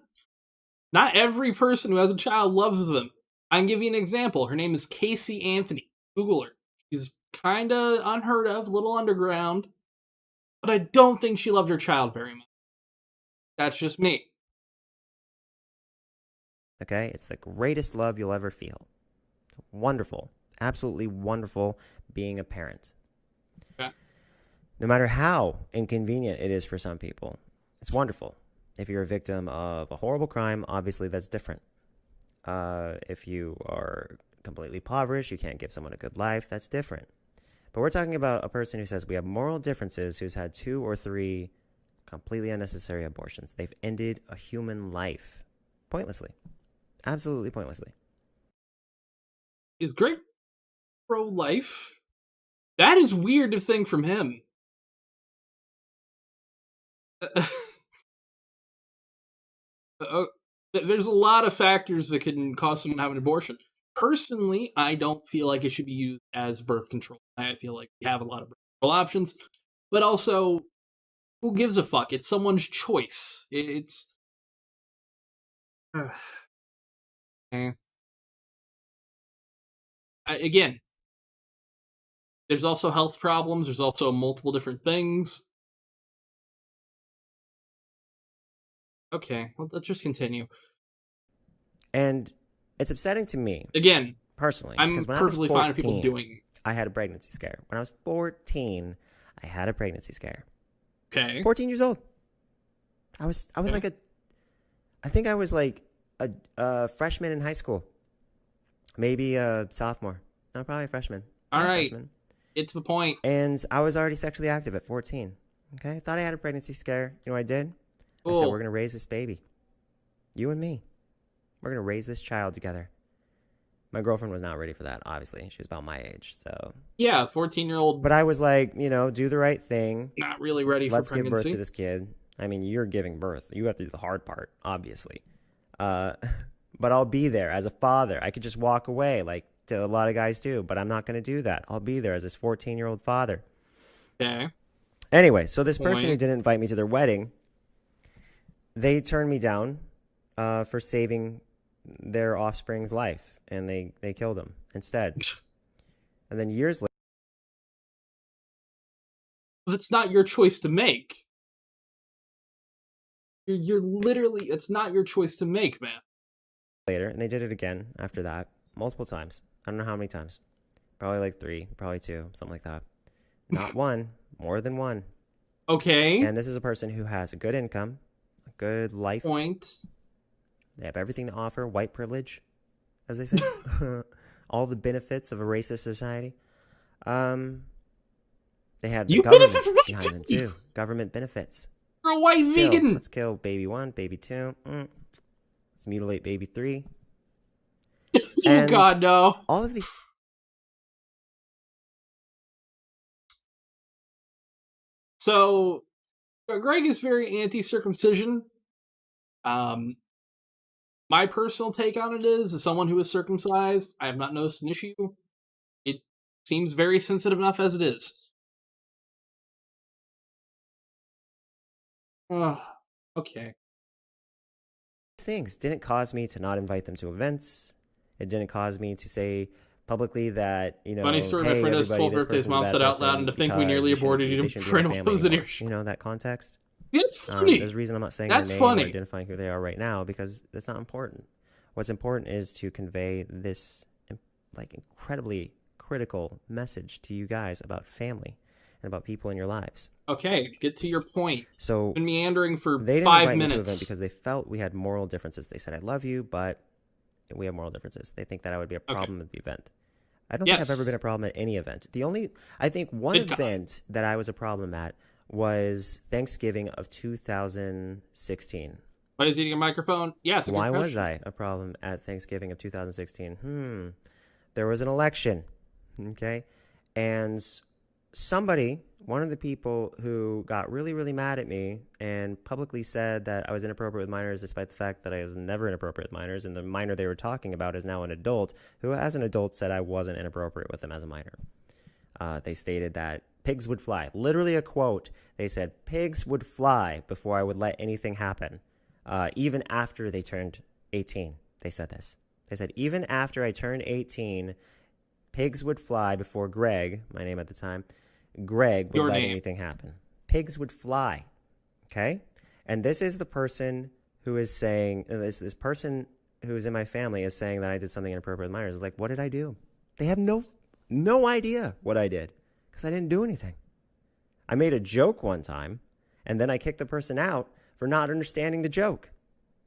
every person who has a child loves them. I can give you an example. Her name is Casey Anthony. Google her. She's kind of unheard of, little underground, but I don't think she loved her child very much. That's just me. Okay? It's the greatest love you'll ever feel. Wonderful. Absolutely wonderful being a parent. Okay. No matter how inconvenient it is for some people, it's wonderful. If you're a victim of a horrible crime, obviously that's different. If you are completely impoverished, you can't give someone a good life, that's different. But we're talking about a person who says we have moral differences, who's had 2 or 3 completely unnecessary abortions. They've ended a human life pointlessly. Absolutely pointlessly. Is Greg pro-life? That is weird to think from him. There's a lot of factors that can cause someone to have an abortion. Personally, I don't feel like it should be used as birth control. I feel like we have a lot of birth control options, but also, who gives a fuck? It's someone's choice. It's again, there's also health problems. There's also multiple different things. Okay, well, let's just continue. And it's upsetting to me. Again, personally. I'm perfectly fine with people doing. I had a pregnancy scare. When I was 14, I had a pregnancy scare. Okay. 14 years old. I was like I think I was like a freshman in high school. Maybe a sophomore. No, probably a freshman. All right. It's the point. And I was already sexually active at 14. Okay? I thought I had a pregnancy scare. You know what I did? Cool. I said, we're going to raise this baby. You and me. We're going to raise this child together. My girlfriend was not ready for that, obviously. She was about my age, so... Yeah, 14-year-old... But I was like, you know, do the right thing. Not really ready for pregnancy. Let's give birth to this kid. I mean, you're giving birth. You have to do the hard part, obviously. But I'll be there as a father. I could just walk away like a lot of guys do, but I'm not going to do that. I'll be there as this 14-year-old father. Okay. Anyway, so this person who didn't invite me to their wedding, they turned me down for saving their offspring's life, and they killed him instead. And then years later... It's not your choice to make. You're literally... It's not your choice to make, man. Later, and they did it again after that, multiple times. I don't know how many times. Probably like 3, probably 2, something like that. Not one, more than one. Okay. And this is a person who has a good income, a good life. Point. They have everything to offer, white privilege, as they say. All the benefits of a racist society. They had the government behind them too. Government benefits. You're a white vegan. Let's kill baby 1, baby 2. Let's mutilate baby 3. Oh God, no! All of these. So, Greg is very anti-circumcision. My personal take on it is, as someone who is circumcised, I have not noticed an issue. It seems very sensitive enough as it is. Okay. Things didn't cause me to not invite them to events. It didn't cause me to say publicly that, Funny story, my hey, friend has everybody, 12 this birthdays. person's a Mom bad said out loud, person and to think we because nearly they shouldn't aborted be- you they to shouldn't be in print our a family was in anymore. here. You know, that context? That's funny. There's a reason I'm not saying That's their name funny. or identifying who they are right now, because that's not important. What's important is to convey this like incredibly critical message to you guys about family and about people in your lives. Okay, get to your point. So Been meandering for they didn't 5 invite me to the minutes event because they felt we had moral differences. They said, I love you, but we have moral differences. They think that I would be a problem at the event. I don't think I've ever been a problem at any event. I think one event that I was a problem at was Thanksgiving of 2016. Why is eating a microphone? Yeah, it's a good question. Why was I a problem at Thanksgiving of 2016? There was an election, okay? And somebody, one of the people who got really, really mad at me and publicly said that I was inappropriate with minors, despite the fact that I was never inappropriate with minors, and the minor they were talking about is now an adult, who as an adult said I wasn't inappropriate with them as a minor. They stated that pigs would fly. Literally a quote. They said, pigs would fly before I would let anything happen. Even after they turned 18, they said this. They said, even after I turned 18, pigs would fly before Greg, my name at the time, Greg would let anything happen. Pigs would fly. Okay? And this is the person who is saying, this person who is in my family is saying that I did something inappropriate with minors. It's like, what did I do? They have no idea what I did because I didn't do anything. I made a joke one time, and then I kicked the person out for not understanding the joke.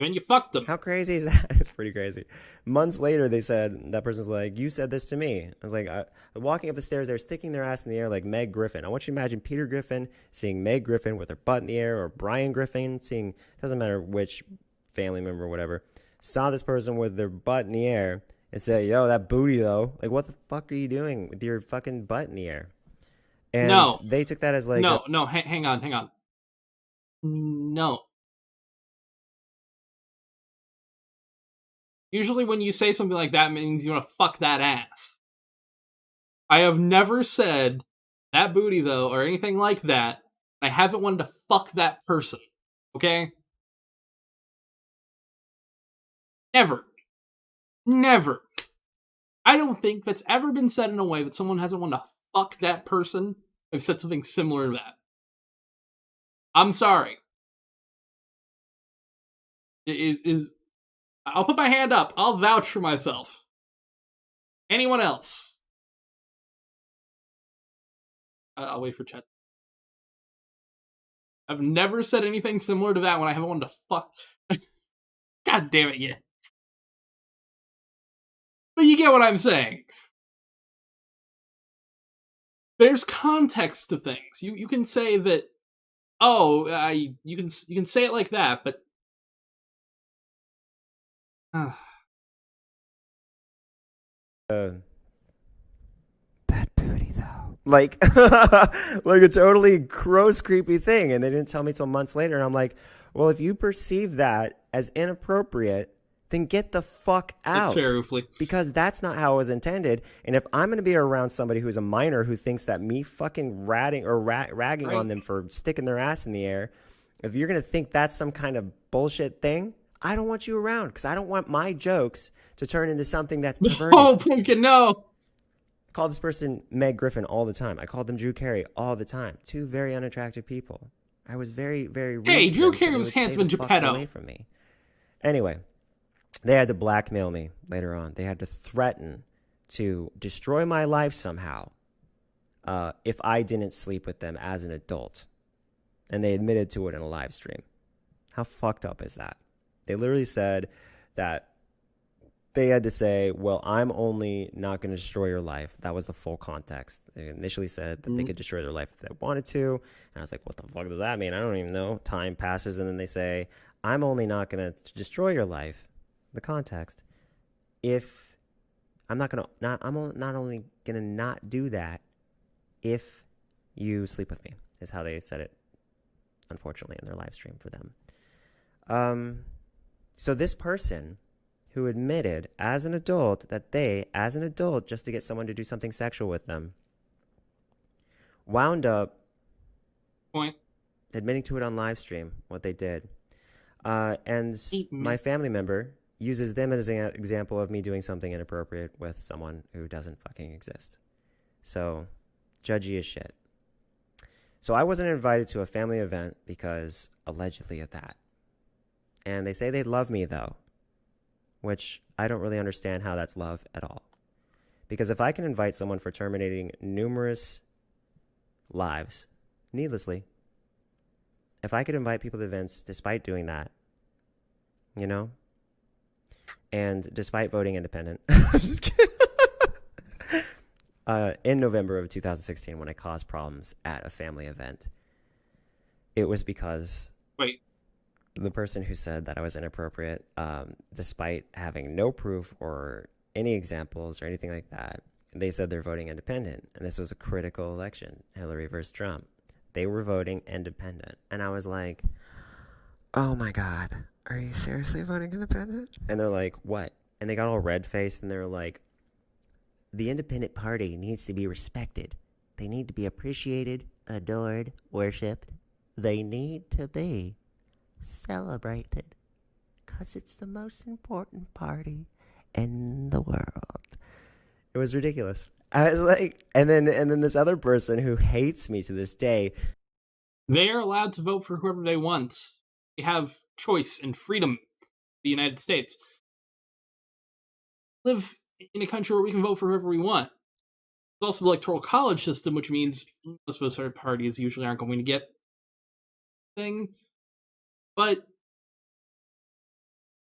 And you fucked them. How crazy is that? It's pretty crazy. Months later, they said, that person's like, you said this to me. I was like, walking up the stairs, they're sticking their ass in the air like Meg Griffin. I want you to imagine Peter Griffin seeing Meg Griffin with her butt in the air, or Brian Griffin seeing, doesn't matter which family member or whatever, saw this person with their butt in the air and said, yo, that booty though. Like, what the fuck are you doing with your fucking butt in the air? And they took that as like... No, hang on. No. Usually when you say something like that, it means you want to fuck that ass. I have never said that booty, though, or anything like that. I haven't wanted to fuck that person. Okay? Never. I don't think that's ever been said in a way that someone hasn't wanted to fuck that person. I've said something similar to that. I'm sorry. I'll put my hand up. I'll vouch for myself. Anyone else? I'll wait for chat. I've never said anything similar to that when I haven't wanted to fuck. God damn it, yeah. But you get what I'm saying. There's context to things. You can say that, you can say it like that, but that booty though. Like a totally gross, creepy thing. And they didn't tell me till months later. And I'm like, well, if you perceive that as inappropriate, then get the fuck out. That's fair, Oofly. Because that's not how it was intended. And if I'm going to be around somebody who's a minor who thinks that me fucking ragging on them for sticking their ass in the air, if you're going to think that's some kind of bullshit thing, I don't want you around, because I don't want my jokes to turn into something that's perverted. Oh, Pumpkin, no. I call this person Meg Griffin all the time. I called them Drew Carey all the time. Two very unattractive people. I was very, very rude. Hey, to Drew them, Carey so was they would handsome and stay the fuck Geppetto. away from me. Anyway, they had to blackmail me later on. They had to threaten to destroy my life somehow if I didn't sleep with them as an adult. And they admitted to it in a live stream. How fucked up is that? They literally said that they had to say, well, I'm only not going to destroy your life. That was the full context. They initially said that they could destroy their life if they wanted to. And I was like, what the fuck does that mean? I don't even know. Time passes. And then they say, I'm only not going to destroy your life. The context. If I'm not going to, I'm not only going to not do that if you sleep with me, is how they said it, unfortunately, in their live stream for them. So this person who admitted as an adult that they, as an adult, just to get someone to do something sexual with them, wound up admitting to it on live stream, what they did. And my family member uses them as an example of me doing something inappropriate with someone who doesn't fucking exist. So, judgy as shit. So I wasn't invited to a family event because allegedly of that. And they say they love me though, which I don't really understand how that's love at all. Because if I can invite someone for terminating numerous lives needlessly, if I could invite people to events despite doing that, you know, and despite voting independent, I'm just kidding. In November of 2016, when I caused problems at a family event, it was because the person who said that I was inappropriate, despite having no proof or any examples or anything like that, they said they're voting independent. And this was a critical election, Hillary versus Trump. They were voting independent. And I was like, oh my God, are you seriously voting independent? And they're like, what? And they got all red-faced and they were like, the independent party needs to be respected. They need to be appreciated, adored, worshipped. They need to be celebrated because it's the most important party in the world. It was ridiculous. I was like, and then this other person who hates me to this day. They are allowed to vote for whoever they want. They have choice and freedom in the United States. We live in a country where we can vote for whoever we want. There's also the electoral college system, which means most of those third parties usually aren't going to get thing. But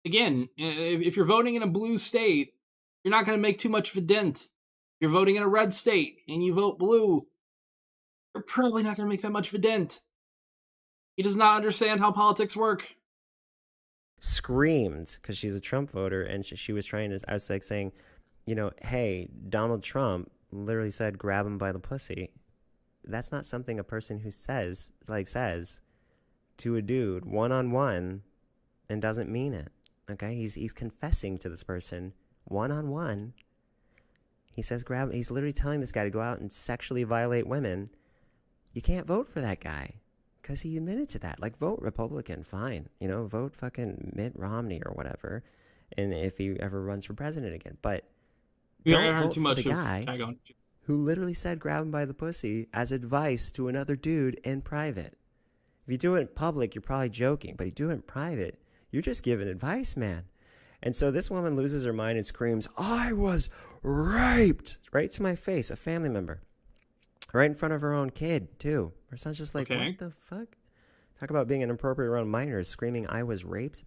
again, if you're voting in a blue state, you're not going to make too much of a dent. If you're voting in a red state and you vote blue, you're probably not going to make that much of a dent. He does not understand how politics work. Screamed because she's a Trump voter, and she was trying to. I was like saying, you know, hey, Donald Trump literally said, "Grab him by the pussy." That's not something a person who says to a dude one-on-one and doesn't mean it. Okay, he's confessing to this person one-on-one. He says grab. He's literally telling this guy to go out and sexually violate women. You can't vote for that guy because he admitted to that. Like, vote Republican, fine. You know, vote fucking Mitt Romney or whatever, and if he ever runs for president again. But don't vote for the guy who literally said grab him by the pussy as advice to another dude in private. If you do it in public, you're probably joking, but you do it in private, you're just giving advice, man. And so this woman loses her mind and screams, I was raped, right to my face, a family member, right in front of her own kid, too. Her son's just like, What the fuck? Talk about being inappropriate around minors, screaming, I was raped.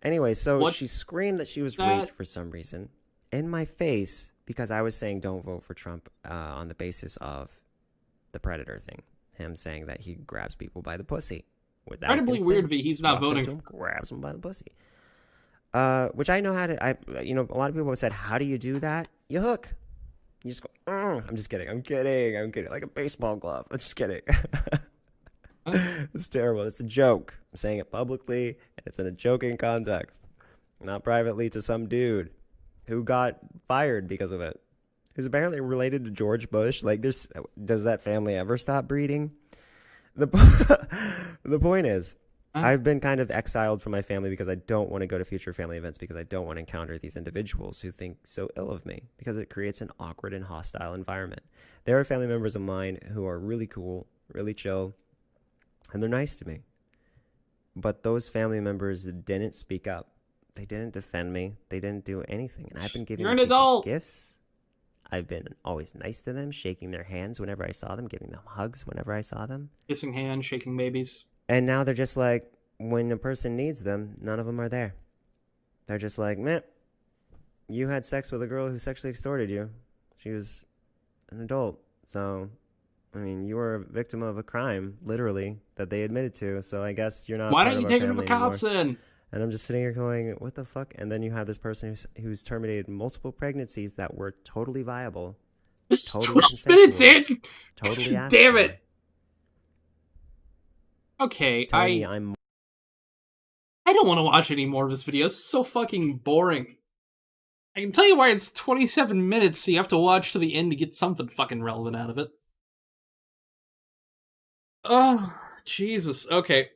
Anyway, so she screamed that she was raped for some reason in my face because I was saying don't vote for Trump on the basis of the predator thing. Him saying that he grabs people by the pussy. Incredibly weird that he's not voting. Grabs them by the pussy. Which I know how to. A lot of people have said, how do you do that? You hook. You just go. I'm just kidding. I'm kidding. Like a baseball glove. I'm just kidding. It's terrible. It's a joke. I'm saying it publicly, and it's in a joking context, not privately to some dude who got fired because of it. Who's apparently related to George Bush. Like, does that family ever stop breeding? The point is, I've been kind of exiled from my family because I don't want to go to future family events because I don't want to encounter these individuals who think so ill of me because it creates an awkward and hostile environment. There are family members of mine who are really cool, really chill, and they're nice to me. But those family members didn't speak up. They didn't defend me. They didn't do anything. And I've been giving these people gifts. I've been always nice to them, shaking their hands whenever I saw them, giving them hugs whenever I saw them. Kissing hands, shaking babies. And now they're just like, when a person needs them, none of them are there. They're just like, man, you had sex with a girl who sexually extorted you. She was an adult. So, I mean, you were a victim of a crime, literally, that they admitted to. So I guess you're not. Why don't you take her to the cops then? And I'm just sitting here going, what the fuck? And then you have this person who's terminated multiple pregnancies that were totally viable. Totally 12 minutes in! Totally Damn it! Okay, I don't want to watch any more of his videos. It's so fucking boring. I can tell you why it's 27 minutes, so you have to watch to the end to get something fucking relevant out of it. Oh, Jesus. Okay.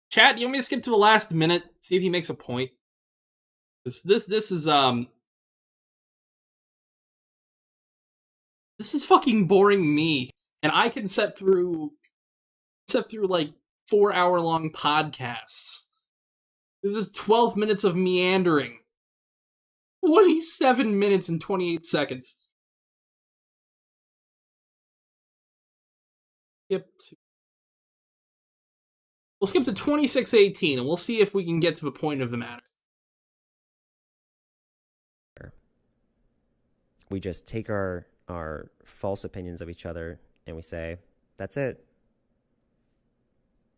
Chat, you want me to skip to the last minute? See if he makes a point? This is fucking boring me, and I can sit through like 4-hour-long podcasts. This is 12 minutes of meandering. 27 minutes and 28 seconds. We'll skip to 26:18, and we'll see if we can get to the point of the matter. We just take our false opinions of each other and we say, that's it.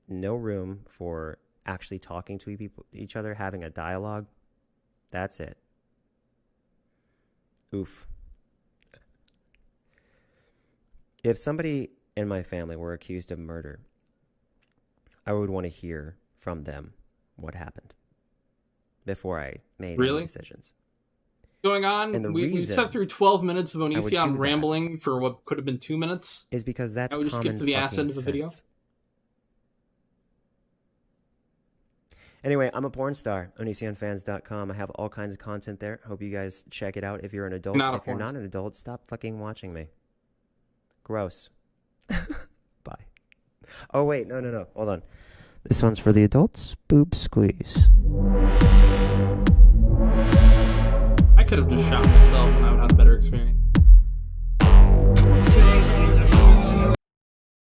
No room for actually talking to each other, having a dialogue. That's it. Oof. If somebody in my family were accused of murder, I would want to hear from them what happened before I made any decisions. Going on, we sat through 12 minutes of Onision rambling for what could have been 2 minutes. Is because that's common just skip to the ass end of the video. Anyway, I'm a porn star. OnisionFans.com. I have all kinds of content there. Hope you guys check it out. If you're an adult, if you're not an adult, stop fucking watching me. Gross. Bye. Oh wait, no. Hold on. This one's for the adults. Boob squeeze. I could have just shot myself and I would have had a better experience.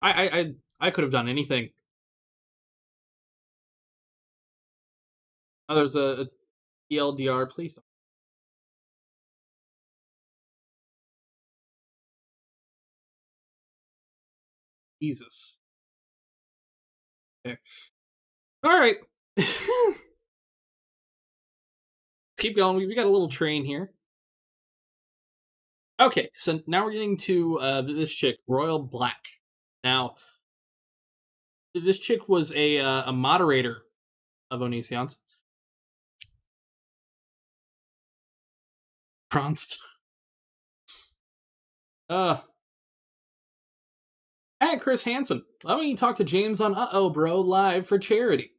I could have done anything. Oh, there's a TLDR, please don't. Jesus. Okay. Alright. Keep going. We got a little train here. Okay, so now we're getting to this chick, Royal Black. Now, this chick was a moderator of Onision's. Pronst. Hey, Chris Hansen. Why don't you talk to James on Uh-Oh Bro live for charity?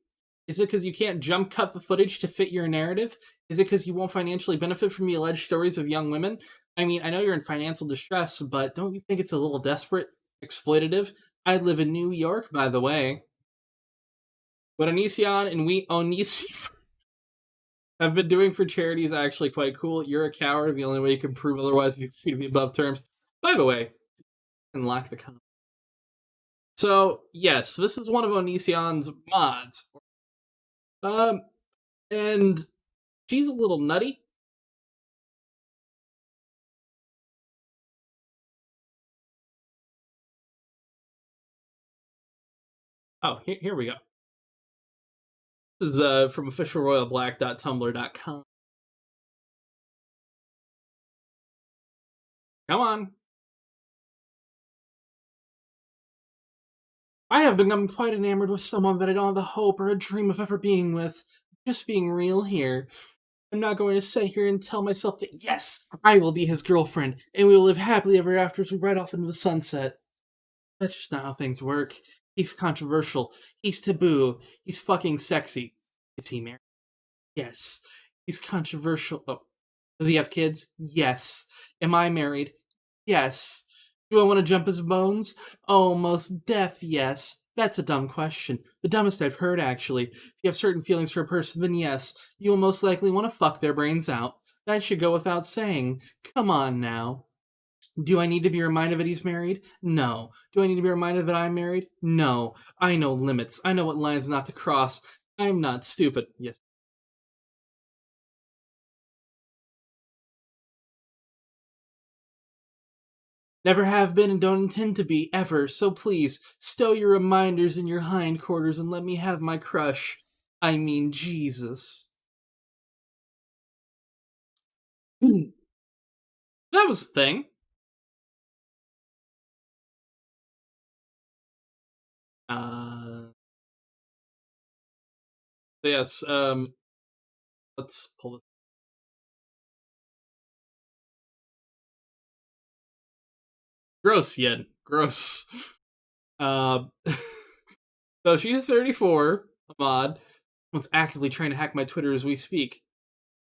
Is it because you can't jump cut the footage to fit your narrative? Is it because you won't financially benefit from the alleged stories of young women? I mean, I know you're in financial distress, but don't you think it's a little desperate, exploitative? I live in New York, by the way. What Onision and we Onision have been doing for charity is actually quite cool. You're a coward. The only way you can prove otherwise is to be above terms. By the way, unlock the comment. So, yes, this is one of Onision's mods. And she's a little nutty. Oh, here we go. This is from officialroyalblack.tumblr.com. Come on. I have become quite enamored with someone that I don't have the hope or a dream of ever being with. Just being real here. I'm not going to sit here and tell myself that, yes, I will be his girlfriend, and we will live happily ever after as we ride off into the sunset. That's just not how things work. He's controversial. He's taboo. He's fucking sexy. Is he married? Yes. He's controversial. Oh. Does he have kids? Yes. Am I married? Yes. Do I want to jump his bones? Oh, most deaf, yes. That's a dumb question. The dumbest I've heard, actually. If you have certain feelings for a person, then yes, you will most likely want to fuck their brains out. That should go without saying. Come on now. Do I need to be reminded that he's married? No. Do I need to be reminded that I'm married? No. I know limits. I know what lines not to cross. I'm not stupid. Yes. Never have been and don't intend to be, ever, so please, stow your reminders in your hindquarters and let me have my crush. I mean, Jesus. That was a thing. Yes, let's pull it. Gross, Yen. Gross. So she's 34, a mod. Someone's actively trying to hack my Twitter as we speak.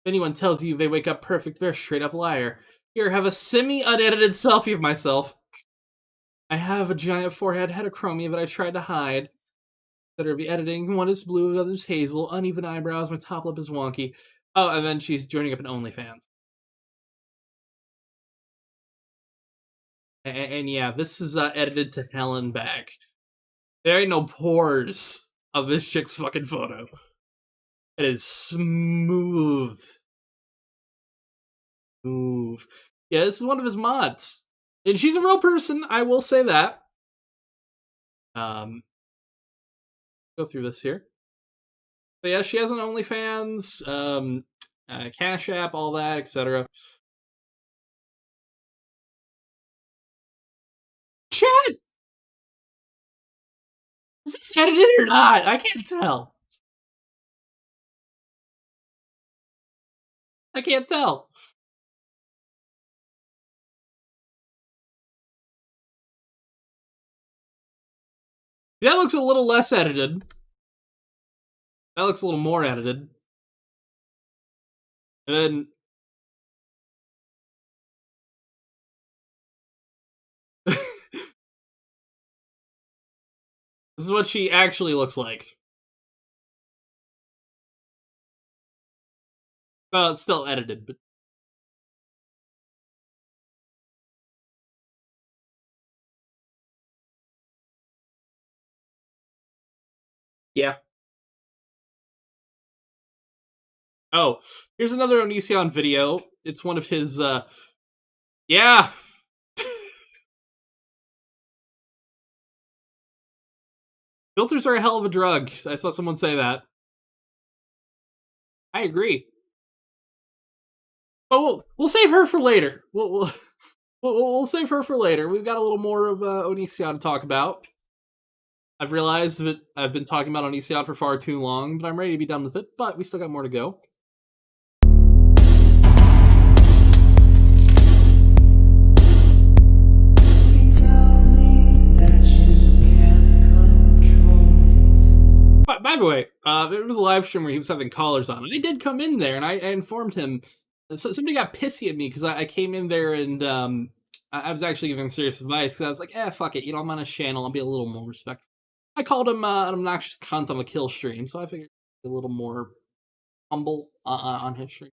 anyone tells you they wake up perfect, they're a straight up liar. Here, have a semi-unedited selfie of myself. I have a giant forehead, heterochromia that I tried to hide. That are the editing. One is blue, the other is hazel. Uneven eyebrows, my top lip is wonky. Oh, and then she's joining up in OnlyFans. And yeah, this is edited to hell and back. There ain't no pores of this chick's fucking photo. It is smooth. Smooth. Yeah, this is one of his mods. And she's a real person, I will say that. Go through this here. But yeah, she has an OnlyFans, Cash App, all that, etc. Chat! Is this edited or not? I can't tell. I can't tell. That looks a little less edited. That looks a little more edited. And then... This is what she actually looks like. Well, it's still edited, but... Yeah. Oh, here's another Onision video. It's one of his, yeah! Filters are a hell of a drug. I saw someone say that. I agree. Oh, we'll save her for later. We'll save her for later. We've got a little more of Onision to talk about. I've realized that I've been talking about Onision for far too long, but I'm ready to be done with it. But we still got more to go. By the way, there was a live stream where he was having callers on, and I did come in there, and I informed him. So somebody got pissy at me because I came in there and I was actually giving him serious advice. Because I was like, fuck it, I'm on his channel, I'll be a little more respectful. I called him an obnoxious cunt on the kill stream, so I figured a little more humble on his stream.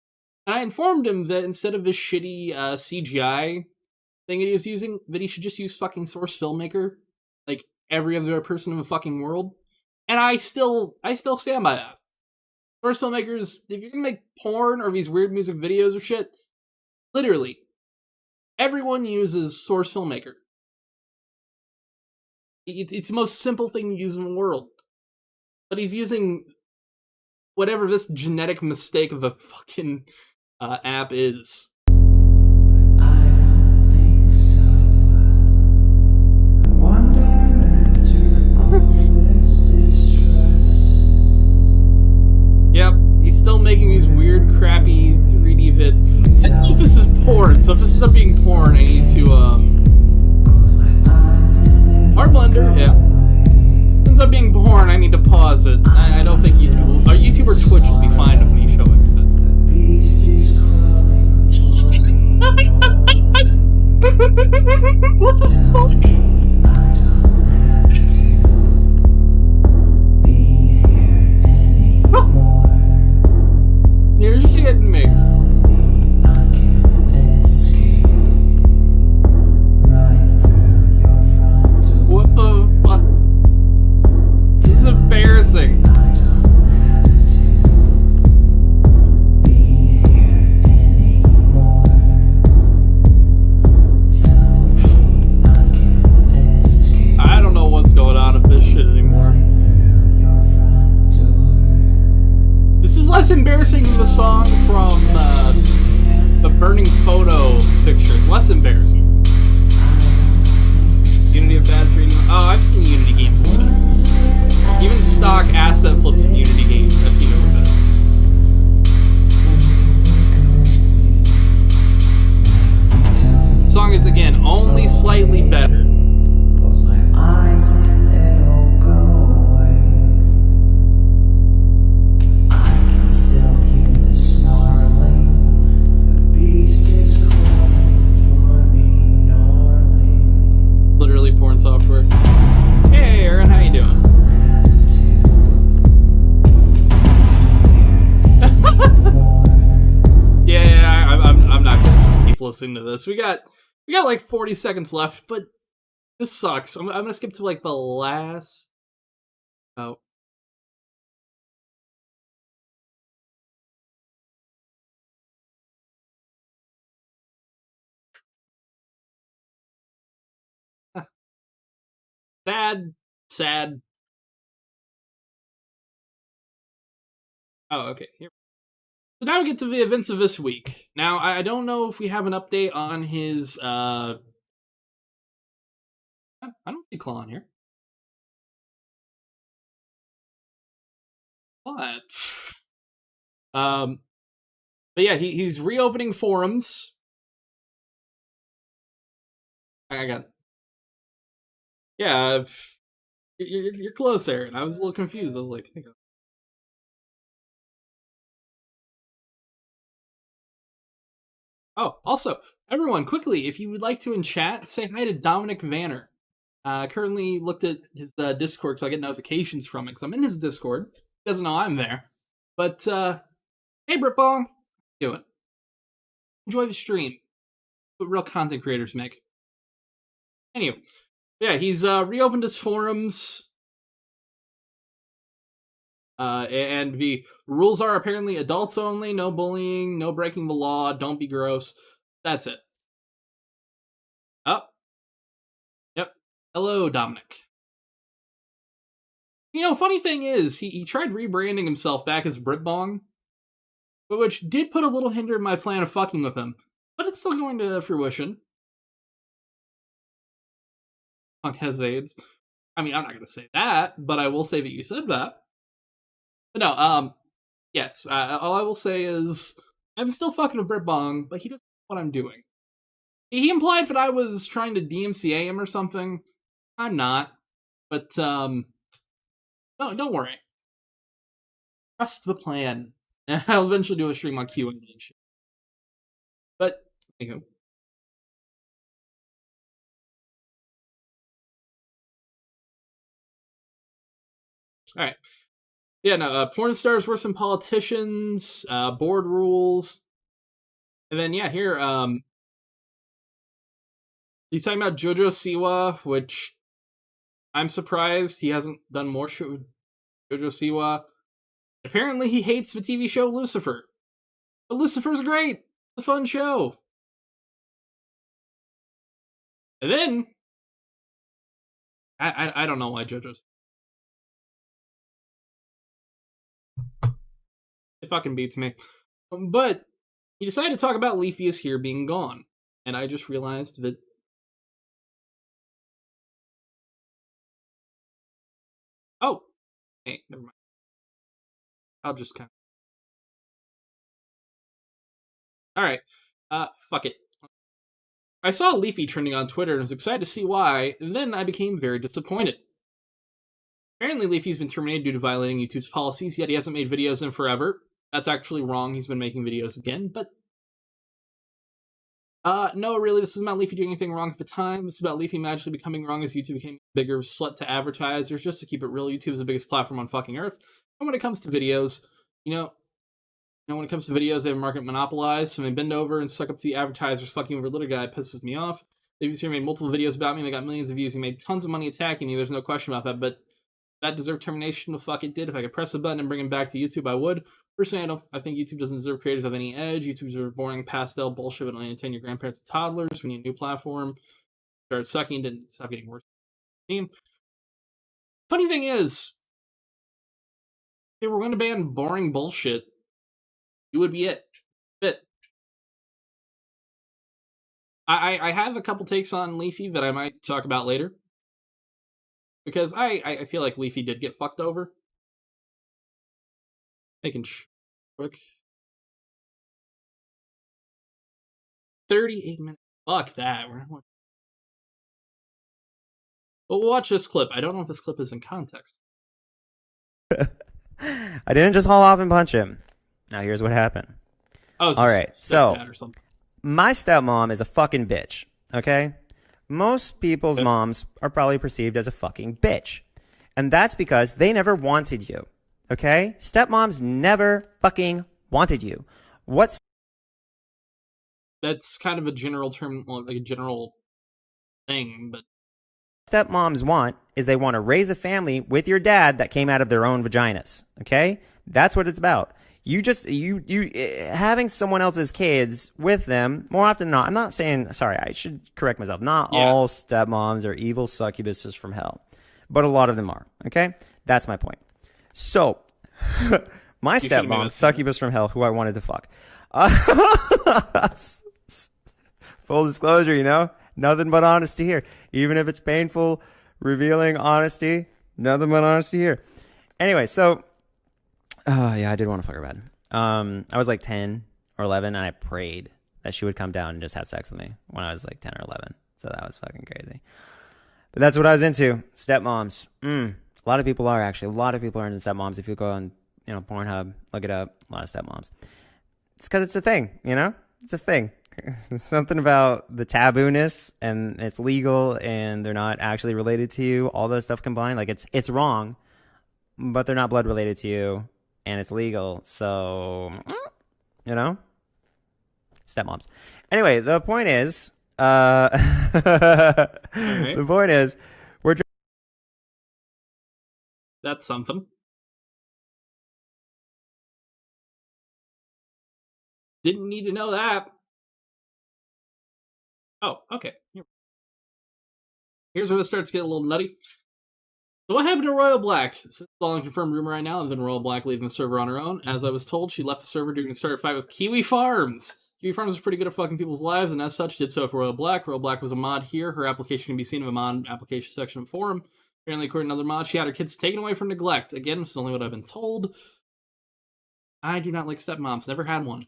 And I informed him that instead of this shitty CGI thing that he was using, that he should just use fucking Source Filmmaker, like every other person in the fucking world. And I still stand by that. Source Filmmakers, if you're gonna make porn or these weird music videos or shit, literally, everyone uses Source Filmmaker. It's the most simple thing to use in the world. But he's using whatever this genetic mistake of a fucking app is. Yep, he's still making these weird, crappy 3D vids. I think this is porn, so if this ends up being porn, I need to, Our Blender, yeah. If it ends up being porn, I need to pause it. I don't think YouTube, or YouTube or Twitch will be fine with me showing that. What the fuck? You're shitting me. What the fuck? This is embarrassing. I don't know what's going on with this shit anymore. This is less embarrassing than the song from the Burning Photo picture. It's less embarrassing. Unity of bad 3D. Oh, I've seen Unity games a little bit. Even stock asset flips in Unity games, I've seen it with this. The song is, again, only slightly better. Close my eyes and it'll go away. I can still hear the snarling. listening to this. We got like 40 seconds left, but this sucks. I'm gonna skip to like the last. Oh. Sad. Oh, okay. Here. So now we get to the events of this week. Now, I don't know if we have an update on his, I don't see Claw on here. But, but yeah, he's reopening forums. I got, yeah, you're close, Aaron. I was a little confused. I was like, hey. Oh, also, everyone, quickly, if you would like to in chat, say hi to Dominic Vanner. Currently looked at his Discord, so I get notifications from it, because I'm in his Discord. He doesn't know I'm there. But, hey, Britbong. Do it. Enjoy the stream. What real content creators make. Anyway, yeah, he's reopened his forums. And the rules are apparently adults only, no bullying, no breaking the law, don't be gross. That's it. Oh. Yep. Hello, Dominic. You know, funny thing is, he tried rebranding himself back as Britbong, which did put a little hinder in my plan of fucking with him, but it's still going to fruition. Punk has AIDS. I mean, I'm not going to say that, but I will say that you said that. But no, yes, all I will say is, I'm still fucking with Britbong, but he doesn't know what I'm doing. He implied that I was trying to DMCA him or something. I'm not. But, no, don't worry. Trust the plan. I'll eventually do a stream on Q&A and shit. But, anywho. Alright. Yeah, no, porn stars were some politicians, board rules. And then, yeah, here, he's talking about Jojo Siwa, which I'm surprised he hasn't done more shit with Jojo Siwa. Apparently, he hates the TV show Lucifer. But Lucifer's great! It's a fun show. And then, I don't know why JoJo's... It fucking beats me. But he decided to talk about Leafyishere being gone. And I just realized that... Oh! Hey, never mind. I'll just kind of... Alright. Fuck it. I saw Leafy trending on Twitter and was excited to see why, and then I became very disappointed. Apparently Leafy's been terminated due to violating YouTube's policies, yet he hasn't made videos in forever. That's actually wrong, he's been making videos again, but... no, really, this isn't about Leafy doing anything wrong at the time. This is about Leafy magically becoming wrong as YouTube became a bigger slut to advertisers. Just to keep it real, YouTube is the biggest platform on fucking Earth. And when it comes to videos, when it comes to videos, they have a market monopolized, so they bend over and suck up to the advertisers fucking over little guy. It pisses me off. Leafy's made multiple videos about me, they got millions of views, he made tons of money attacking me, there's no question about that, but that deserved termination. The fuck it did. If I could press a button and bring him back to YouTube, I would. Personally, I think YouTube doesn't deserve creators of any edge. YouTubers are boring pastel bullshit that only entertain your grandparents and toddlers. We need a new platform. Started sucking, didn't stop getting worse. Funny thing is, if we're going to ban boring bullshit, it would be it. I have a couple takes on Leafy that I might talk about later. Because I feel like Leafy did get fucked over. Making quick. 38 minutes. Fuck that. Well, we'll watch this clip. I don't know if this clip is in context. I didn't just haul off and punch him. Now here's what happened. Oh, all right. So my stepmom is a fucking bitch. Okay. Most people's moms are probably perceived as a fucking bitch. And that's because they never wanted you. Okay? Stepmoms never fucking wanted you. What's that's kind of a general term, like a general thing, but Stepmoms want is they want to raise a family with your dad that came out of their own vaginas. Okay, that's what it's about. You having someone else's kids with them more often than not. I'm not saying, sorry, I should correct myself. Not all stepmoms are evil succubuses from hell, but a lot of them are. Okay, that's my point. So, my stepmom, succubus from hell, who I wanted to fuck. Full disclosure, you know, nothing but honesty here. Even if it's painful, revealing honesty, nothing but honesty here. Anyway, so. Oh, yeah, I did want to fuck her bad. I was like 10 or 11, and I prayed that she would come down and just have sex with me when I was like 10 or 11. So that was fucking crazy. But that's what I was into. Stepmoms. A lot of people are, actually. A lot of people are into stepmoms. If you go on, you know, Pornhub, look it up. A lot of stepmoms. It's because it's a thing, you know? It's a thing. Something about the taboo-ness, and it's legal, and they're not actually related to you. All those stuff combined. Like, it's wrong, but they're not blood related to you. And it's legal, so, you know? Stepmoms. Anyway, the point is, the point is, that's something. Didn't need to know that. Oh, okay. Here's where it starts to get a little nutty. So what happened to Royal Black? So it's all unconfirmed rumor right now, and then Royal Black leaving the server on her own. As I was told, she left the server during a start fight with Kiwi Farms. Kiwi Farms is pretty good at fucking people's lives, and as such, did so for Royal Black. Royal Black was a mod here. Her application can be seen in a mod application section of the forum. Apparently, according to another mod, she had her kids taken away from neglect. Again, this is only what I've been told. I do not like stepmoms. Never had one.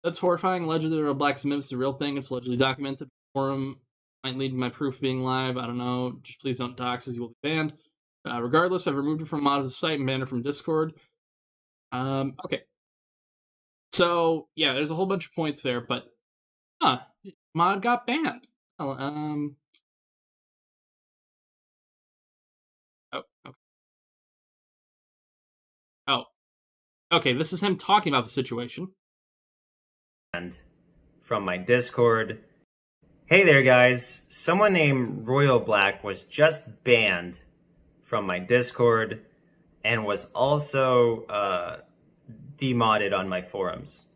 That's horrifying. Allegedly, Royal Black's Memphis is a real thing. It's allegedly documented. Forum might lead to my proof being live. I don't know. Just please don't dox, as you will be banned. Regardless, I've removed her from mod of the site and banned her from Discord. Okay. So, yeah, there's a whole bunch of points there, but mod got banned. Oh, okay. Oh. Okay, this is him talking about the situation. And from my Discord. Hey there, guys. Someone named Royal Black was just banned from my Discord and was also demodded on my forums.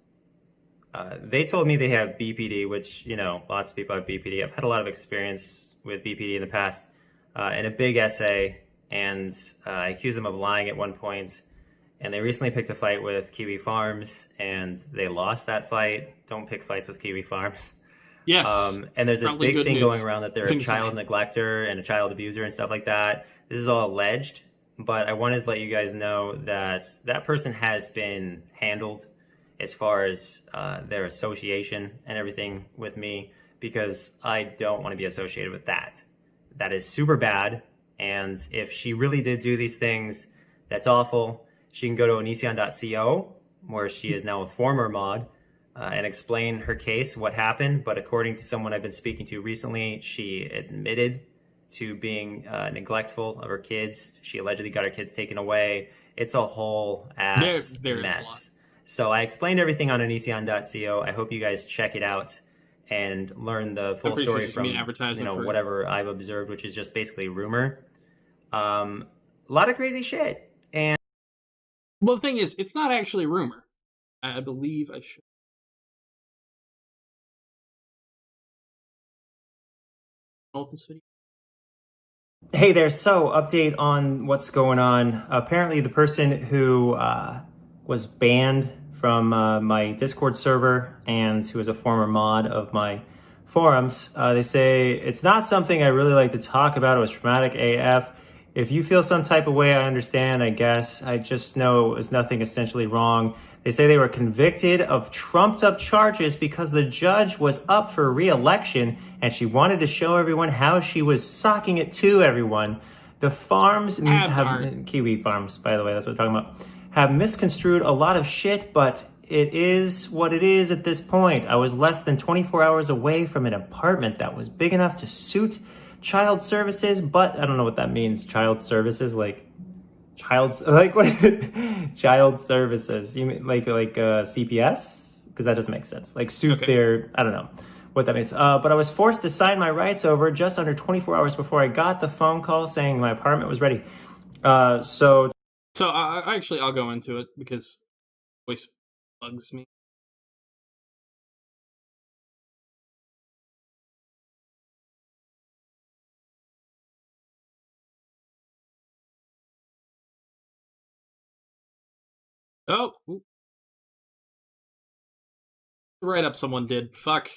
They told me they have BPD, which, you know, lots of people have BPD. I've had a lot of experience with BPD in the past, in a big essay, and I accused them of lying at one point. And they recently picked a fight with Kiwi Farms, and they lost that fight. Don't pick fights with Kiwi Farms. Yes. And there's this big thing going around that they're a child neglector and a child abuser and stuff like that. This is all alleged, but I wanted to let you guys know that that person has been handled as far as their association and everything with me, because I don't want to be associated with that. That is super bad. And if she really did do these things, that's awful. She can go to onision.co, where she is now a former mod, and explain her case, what happened. But according to someone I've been speaking to recently, she admitted to being neglectful of her kids. She allegedly got her kids taken away. It's a whole ass mess. So I explained everything on onision.co. I hope you guys check it out and learn the full story from, you know, whatever I've observed, which is just basically rumor. A lot of crazy shit. And well, the thing is, it's not actually rumor. I believe I should. This video. Hey there, so update on what's going on. Apparently the person who was banned from my Discord server and who is a former mod of my forums, they say, it's not something I really like to talk about. It was traumatic AF. If you feel some type of way, I understand, I guess. I just know it was nothing essentially wrong. They say they were convicted of trumped up charges because the judge was up for re-election and she wanted to show everyone how she was socking it to everyone. The farms, Kiwi Farms, by the way, that's what we're talking about, have misconstrued a lot of shit, but it is what it is at this point. I was less than 24 hours away from an apartment that was big enough to suit child services, but I don't know what that means. Child services, like child like what child services? You mean like CPS? Because that doesn't make sense. Like soup Okay. there. I don't know what that means. But I was forced to sign my rights over just under 24 hours before I got the phone call saying my apartment was ready. So I'll go into it because voice bugs me. Oh, ooh. Right up someone did. Fuck.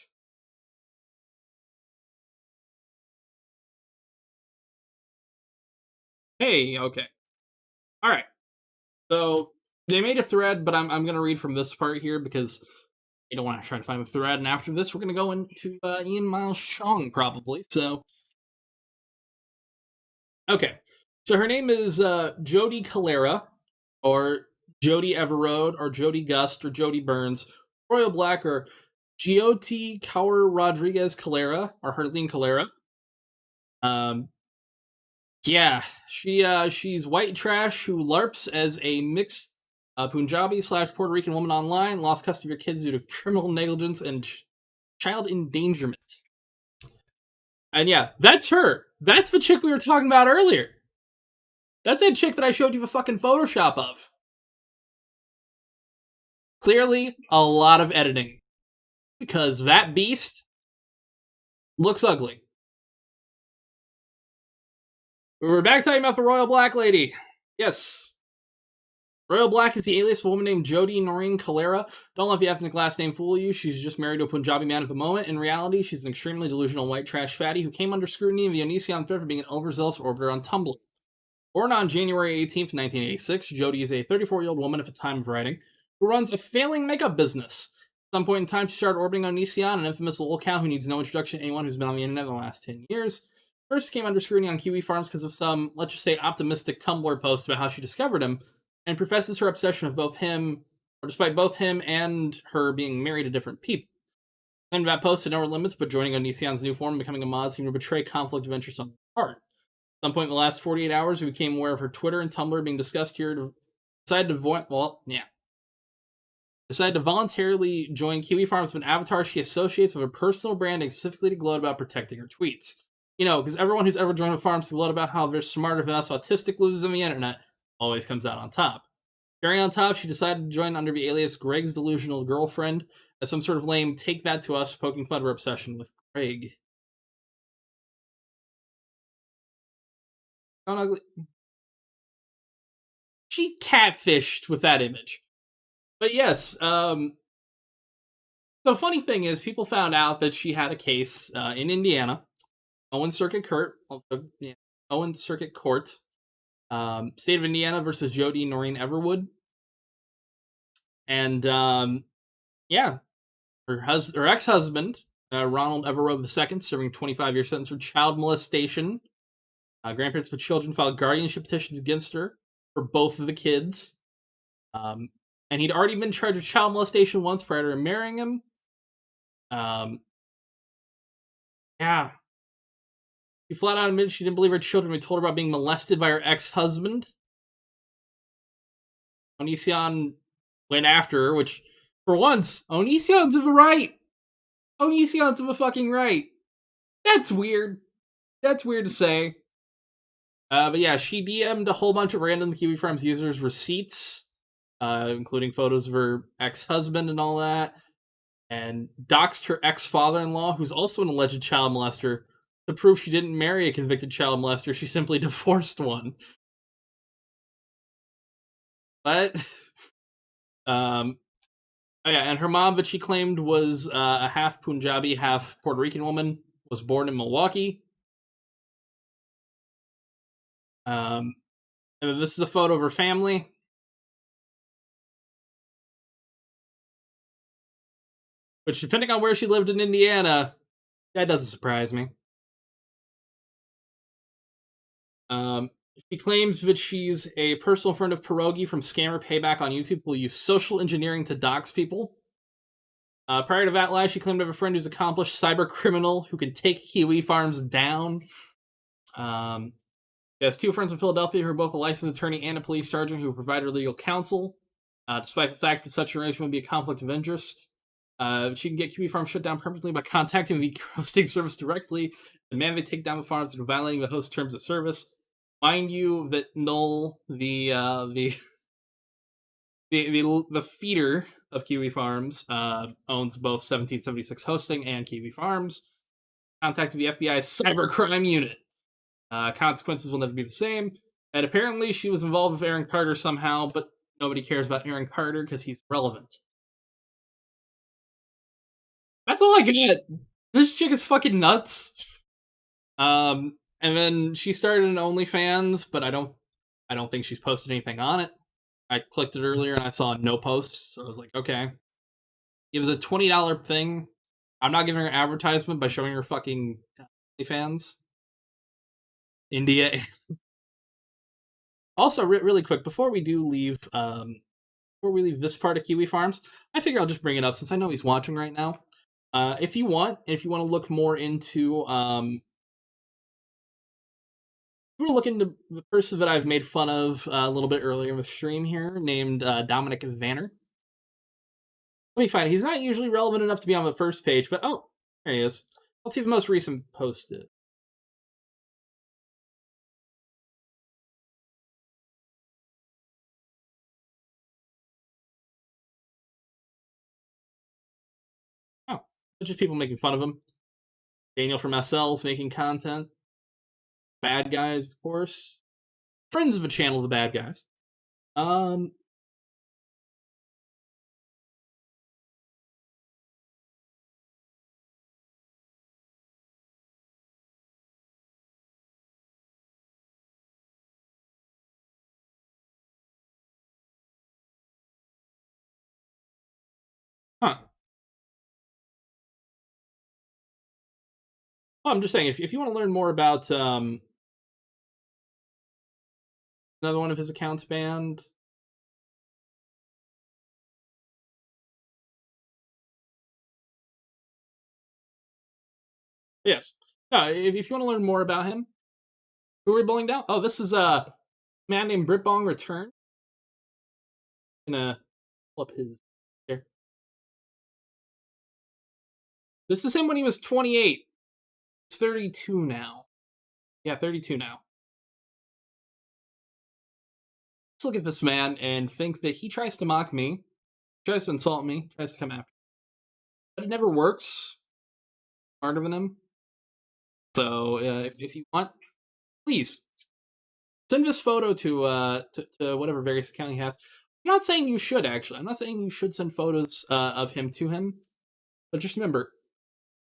Hey, okay. Alright. So they made a thread, but I'm gonna read from this part here because you don't want to try to find the thread, and after this we're gonna go into Ian Miles Cheong, probably. So okay. So her name is Jody Calera, or Jody Everode, or Jody Gust, or Jody Burns, Royal Black, or Gioti Cower Rodriguez Calera, or Harleen Calera. Yeah, she's white trash who LARPs as a mixed Punjabi / Puerto Rican woman online, lost custody of her kids due to criminal negligence and child endangerment. And yeah, that's her. That's the chick we were talking about earlier. That's that chick that I showed you the fucking Photoshop of. Clearly, a lot of editing. Because that beast looks ugly. We're back talking about the Royal Black Lady. Yes. Royal Black is the alias of a woman named Jody Noreen Calera. Don't let the ethnic last name fool you. She's just married to a Punjabi man at the moment. In reality, she's an extremely delusional white trash fatty who came under scrutiny of the Onision threat for being an overzealous orbiter on Tumblr. Born on January 18th, 1986, Jody is a 34-year-old woman at the time of writing who runs a failing makeup business. At some point in time, she started orbiting Onision, an infamous little cow who needs no introduction to anyone who's been on the internet in the last 10 years. First came under scrutiny on Kiwi Farms because of some, let's just say, optimistic Tumblr post about how she discovered him, and professes her obsession with both him, or despite both him and her being married to different people. And that post had no limits, but joining Onision's new form and becoming a mod seemed to betray conflict of interest on her part. At some point in the last 48 hours, we became aware of her Twitter and Tumblr being discussed here. Decided to voluntarily join Kiwi Farms with an avatar she associates with her personal branding, specifically to gloat about protecting her tweets. You know, because everyone who's ever joined a farm to gloat about how they're smarter than us autistic losers on the internet always comes out on top. Cherry on top, she decided to join under the alias Greg's Delusional Girlfriend as some sort of lame take that to us poking fun at her obsession with Greg. Ugly. She catfished with that image. But yes, the funny thing is, people found out that she had a case in Indiana, Owen Circuit Court, State of Indiana versus Jody Noreen Everwood, and yeah, her ex-husband, Ronald Everode II, serving 25-year sentence for child molestation. Grandparents of children filed guardianship petitions against her for both of the kids. And he'd already been charged with child molestation once prior to her marrying him. Yeah. She flat out admitted she didn't believe her children when told her about being molested by her ex-husband. Onision went after her, which, for once, Onision's of a right. Onision's of a fucking right. That's weird. That's weird to say. But yeah, she DM'd a whole bunch of random Kiwi Farms users receipts, including photos of her ex-husband and all that, and doxed her ex-father-in-law, who's also an alleged child molester, to prove she didn't marry a convicted child molester, she simply divorced one. But, oh yeah, and her mom, that she claimed was a half Punjabi, half Puerto Rican woman, was born in Milwaukee. And then this is a photo of her family. Which, depending on where she lived in Indiana, that doesn't surprise me. She claims that she's a personal friend of Pierogi from Scammer Payback on YouTube who will use social engineering to dox people. Prior to that lie, she claimed to have a friend who's an accomplished cyber criminal who can take Kiwi Farms down. He has two friends in Philadelphia who are both a licensed attorney and a police sergeant who provide her legal counsel. Despite the fact that such an arrangement would be a conflict of interest, she can get Kiwi Farm shut down permanently by contacting the hosting service directly, and man, they take down the farms and violating the host terms of service. Mind you, that Null, the feeder of Kiwi Farms, owns both 1776 Hosting and Kiwi Farms. Contacted the FBI's cybercrime unit. Consequences will never be the same. And apparently she was involved with Aaron Carter somehow, but nobody cares about Aaron Carter because he's relevant. That's all I get. This chick is fucking nuts. And then she started an OnlyFans, but I don't think she's posted anything on it. I clicked it earlier and I saw no posts, so I was like, okay. It was a $20 thing. I'm not giving her advertisement by showing her fucking OnlyFans. India. Also, really quick, before we leave this part of Kiwi Farms, I figure I'll just bring it up since I know he's watching right now. If you want to look more into the person that I've made fun of a little bit earlier in the stream here, named Dominic Vanner. Let me find it. He's not usually relevant enough to be on the first page, but oh, there he is. Let's see the most recent post is. Oh, just people making fun of him. Daniel from SL's making content. Bad guys, of course. Friends of the channel, the bad guys. Huh. Well, I'm just saying, if you want to learn more about another one of his accounts banned. Yes. No, if you want to learn more about him, who are we bullying down? Oh, this is a man named Britbong Return. I'm gonna pull up his here. This is him when he was 28. He's 32 now. Yeah, 32 now. Let's look at this man and think that he tries to mock me, tries to insult me, tries to come after me. But it never works. Harder than him. So, if you want, please send this photo to whatever various account he has. I'm not saying you should, actually. I'm not saying you should send photos of him to him. But just remember,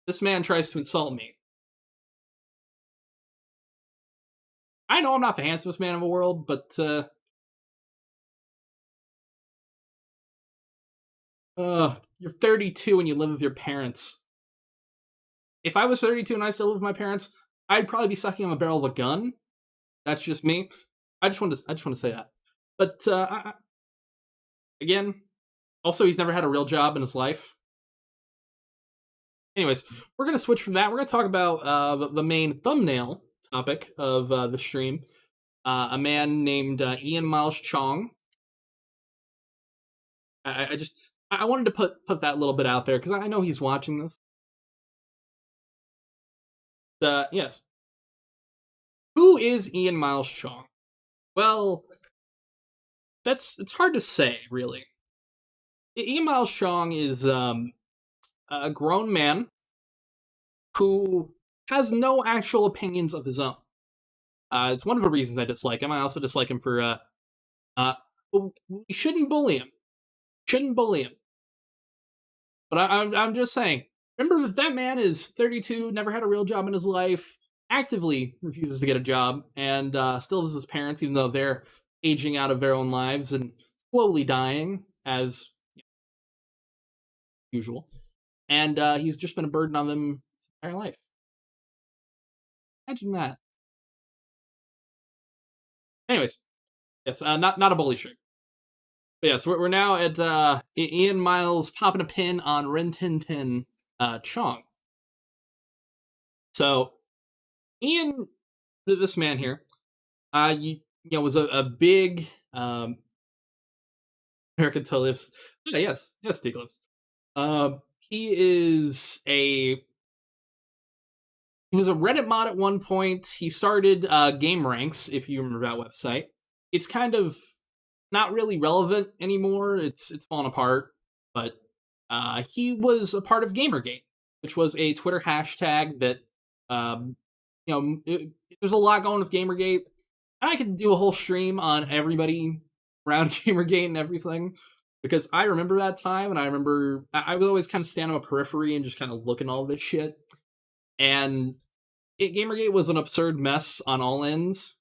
this man tries to insult me. I know I'm not the handsomest man in the world, but you're 32 and you live with your parents. If I was 32 and I still live with my parents, I'd probably be sucking on the barrel of a gun. That's just me. I just want to say that. But again, also he's never had a real job in his life. Anyways, we're gonna switch from that. We're gonna talk about the main thumbnail topic of the stream. A man named Miles Cheong. I wanted to put that little bit out there because I know he's watching this. Yes. Who is Miles Cheong? Well, it's hard to say, really. Miles Cheong is a grown man who has no actual opinions of his own. It's one of the reasons I dislike him. I also dislike him for we shouldn't bully him. Shouldn't bully him. But I'm just saying, remember that man is 32, never had a real job in his life, actively refuses to get a job, and still lives with his parents, even though they're aging out of their own lives and slowly dying, as usual. And he's just been a burden on them his entire life. Imagine that. Anyways, yes, not a bully stream. But yes, we're now at Miles popping a pin on Rin Tin Tin Cheong. So, this man here, was a big American Tulips. Yeah, yes, Steve Lips. He is a he was a Reddit mod at one point. He started Game Ranks, if you remember that website. It's kind of not really relevant anymore. It's fallen apart. But he was a part of Gamergate, which was a Twitter hashtag that there's a lot going with Gamergate. I could do a whole stream on everybody around Gamergate and everything, because I remember that time, and I remember I would always kind of stand on a periphery and just kind of look at all this shit. And Gamergate was an absurd mess on all ends.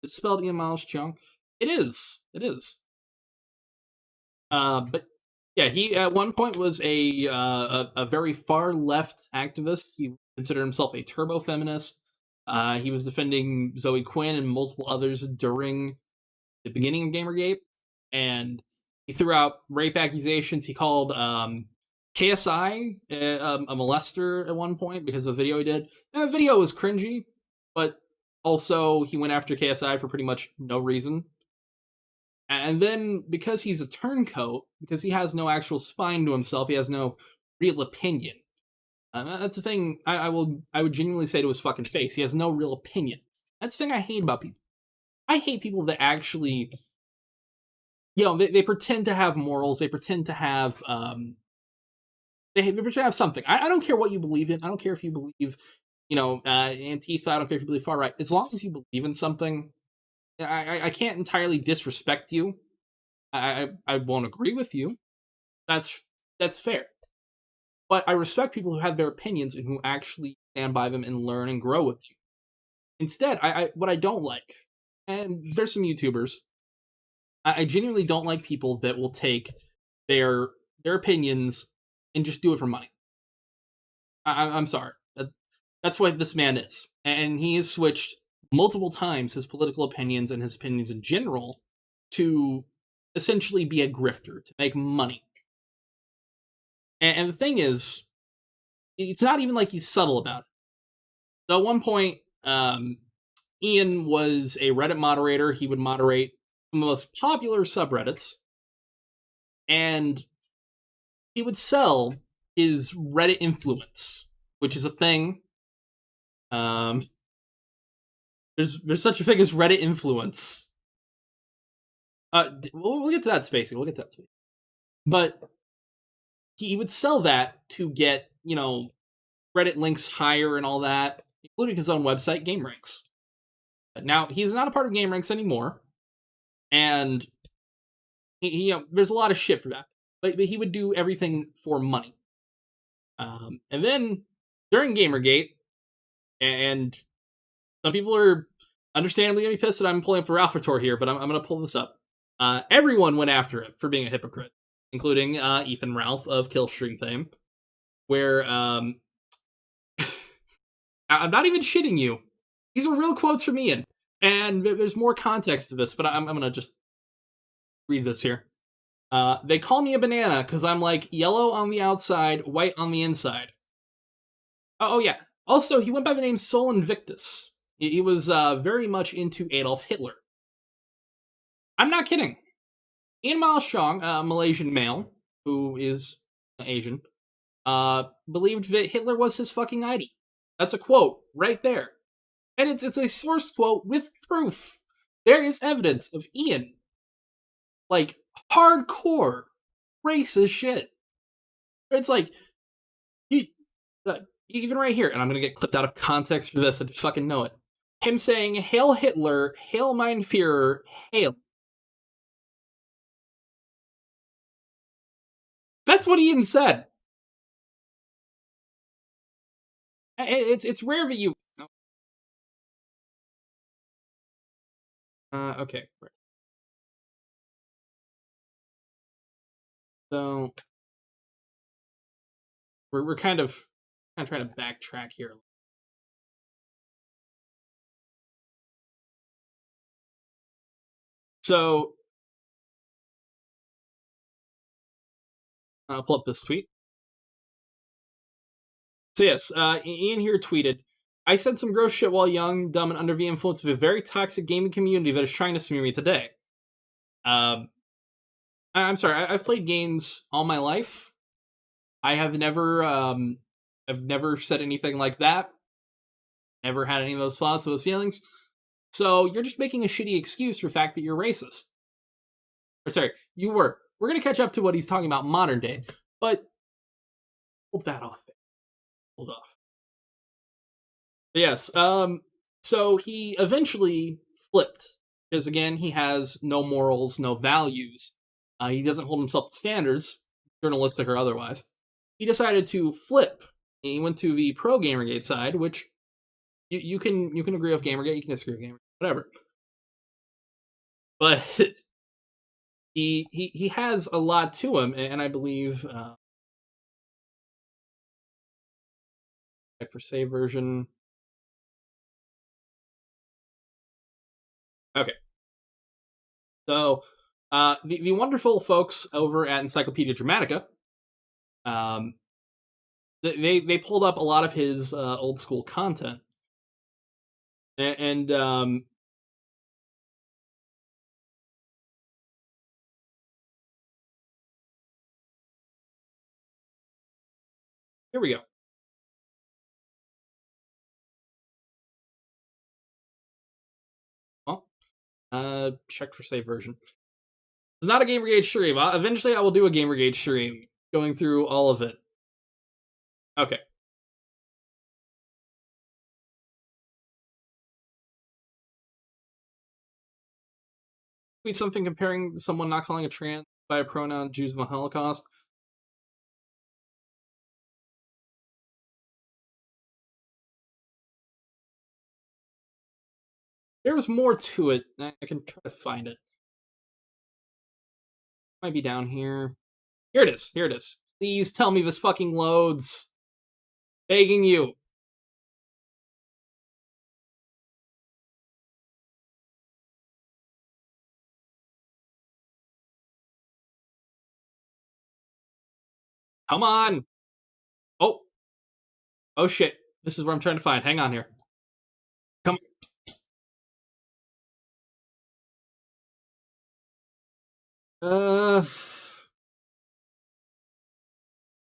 It's spelled Ian Miles Cheong. It is. But yeah, he at one point was a very far left activist. He considered himself a turbo feminist. He was defending Zoe Quinn and multiple others during the beginning of Gamergate, and he threw out rape accusations. He called KSI a molester at one point because of a video he did. And the video was cringy, but also he went after KSI for pretty much no reason. And then, because he's a turncoat, because he has no actual spine to himself, he has no real opinion. That's the thing I would genuinely say to his fucking face. He has no real opinion. That's the thing I hate about people. I hate people that actually, they pretend to have morals. They pretend to have, they pretend to have something. I don't care what you believe in. I don't care if you believe, Antifa. I don't care if you believe far right. As long as you believe in something, I can't entirely disrespect you. I won't agree with you. That's fair. But I respect people who have their opinions and who actually stand by them and learn and grow with you. Instead, what I don't like, and there's some YouTubers, I genuinely don't like people that will take their opinions and just do it for money. I'm sorry. That's what this man is. And he has switched multiple times his political opinions and his opinions in general to essentially be a grifter, to make money. And the thing is, it's not even like he's subtle about it. So at one point, Ian was a Reddit moderator. He would moderate some of the most popular subreddits, and he would sell his Reddit influence, which is a thing. There's such a thing as Reddit influence. We'll get to that, Spacey. We'll get to that, Spacey. But he would sell that to get, Reddit links higher and all that, including his own website, GameRanks. Now, he's not a part of GameRanks anymore, and he there's a lot of shit for that. But he would do everything for money. And then, during Gamergate, and some people are understandably going to be pissed that I'm pulling up for Alphator here, but I'm going to pull this up. Everyone went after him for being a hypocrite, including Ethan Ralph of Killstream fame, where I'm not even shitting you. These are real quotes from Ian, and there's more context to this, but I'm going to just read this here. They call me a banana because I'm like yellow on the outside, white on the inside. Oh yeah. Also, he went by the name Sol Invictus. He was very much into Adolf Hitler. I'm not kidding. Ian Miles Cheong, a Malaysian male who is Asian, believed that Hitler was his fucking ID. That's a quote right there. And it's a sourced quote with proof. There is evidence of Ian, like, hardcore racist shit. It's like, even right here, and I'm gonna get clipped out of context for this, I just fucking know it. Him saying, "Hail Hitler, Hail mein Führer, Hail." That's what Ian said. It's rare that you... okay. So, we're kind of trying to backtrack here. So, I'll pull up this tweet. So yes, Ian here tweeted, I said some gross shit while young, dumb, and under the influence of a very toxic gaming community that is trying to smear me today. I'm sorry, I've played games all my life. I have never, I've never said anything like that. Never had any of those thoughts, those feelings. So you're just making a shitty excuse for the fact that you're racist. Or sorry, you were. We're going to catch up to what he's talking about modern day, but hold that off. Hold off. But yes, so he eventually flipped, because again, he has no morals, no values. He doesn't hold himself to standards, journalistic or otherwise. He decided to flip. He went to the pro Gamergate side, which you can agree with Gamergate, you can disagree with Gamergate, whatever. But he has a lot to him, and I believe check for save version. Okay. So the wonderful folks over at Encyclopedia Dramatica, they pulled up a lot of his old school content, and here we go. Well, check for save version. It's not a Gamergate stream. Eventually, I will do a Gamergate stream going through all of it. Okay. Tweet something comparing someone not calling a trans by a pronoun Jews of the Holocaust. There was more to it. I can try to find it. Might be down here. Here it is. Here it is. Please tell me this fucking loads. Begging you. Come on. Oh. Oh shit. This is what I'm trying to find. Hang on here. Come.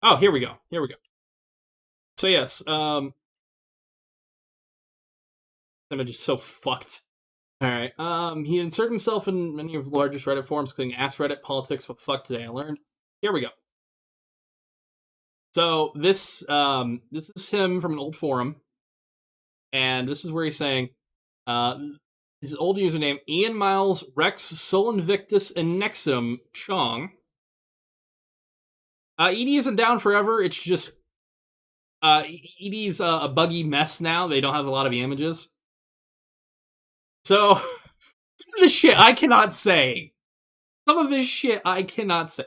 Oh, here we go. Here we go. So yes, image is so fucked. Alright, he inserted himself in many of the largest Reddit forums, including Ask Reddit, Politics, What the Fuck Today I Learned. Here we go. So this is him from an old forum, and this is where he's saying, his old username, Ian Miles, Rex, Sol Invictus, and Nexum Chong. ED isn't down forever, it's just, ED's a buggy mess now, they don't have a lot of images. So, some of this shit I cannot say. Some of this shit I cannot say.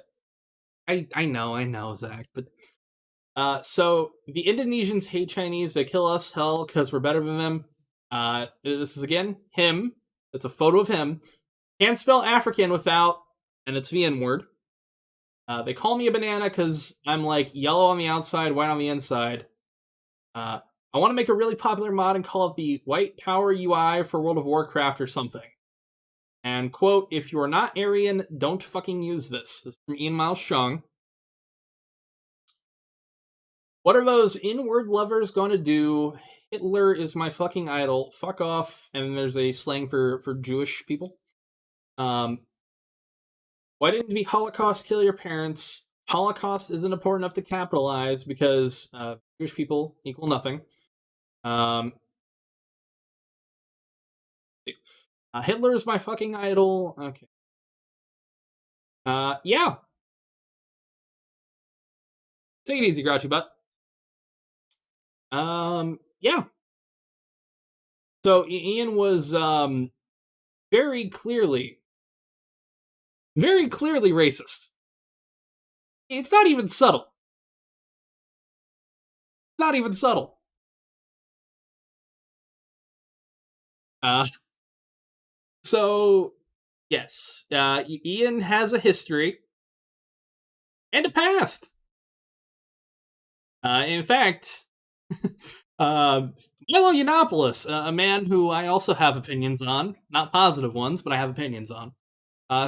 I know, Zach, but... so, the Indonesians hate Chinese, they kill us, hell, because we're better than them. This is, again, him. It's a photo of him. Can't spell African without, and it's the N-word. They call me a banana because I'm, like, yellow on the outside, white on the inside. I want to make a really popular mod and call it the White Power UI for World of Warcraft or something. And, quote, if you are not Aryan, don't fucking use this. This is from Ian Miles Cheong. What are those N-word lovers going to do? Hitler is my fucking idol. Fuck off. And there's a slang for Jewish people. Why didn't the Holocaust kill your parents? Holocaust isn't important enough to capitalize because Jewish people equal nothing. Hitler is my fucking idol. Okay. Yeah. Take it easy, grouchy butt. Yeah. So Ian was very clearly racist. It's not even subtle. Not even subtle. So yes, Ian has a history and a past. In fact, Milo Yiannopoulos, a man who I also have opinions on, not positive ones, but I have opinions on,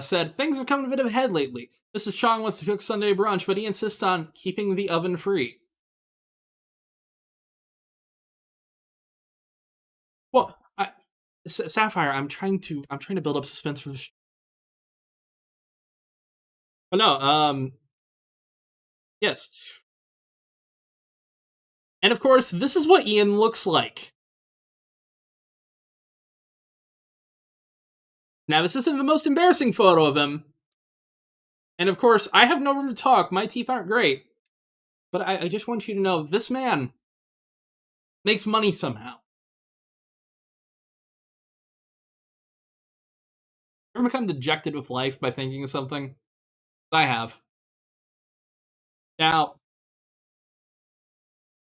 said, things are coming a bit of a head lately. Mrs. Chong wants to cook Sunday brunch, but he insists on keeping the oven free. Well, Sapphire, I'm trying to build up suspense for the show. Oh, no, yes. And of course, this is what Ian looks like. Now, this isn't the most embarrassing photo of him. And of course, I have no room to talk. My teeth aren't great. But I just want you to know, this man makes money somehow. Ever become dejected with life by thinking of something? I have. Now,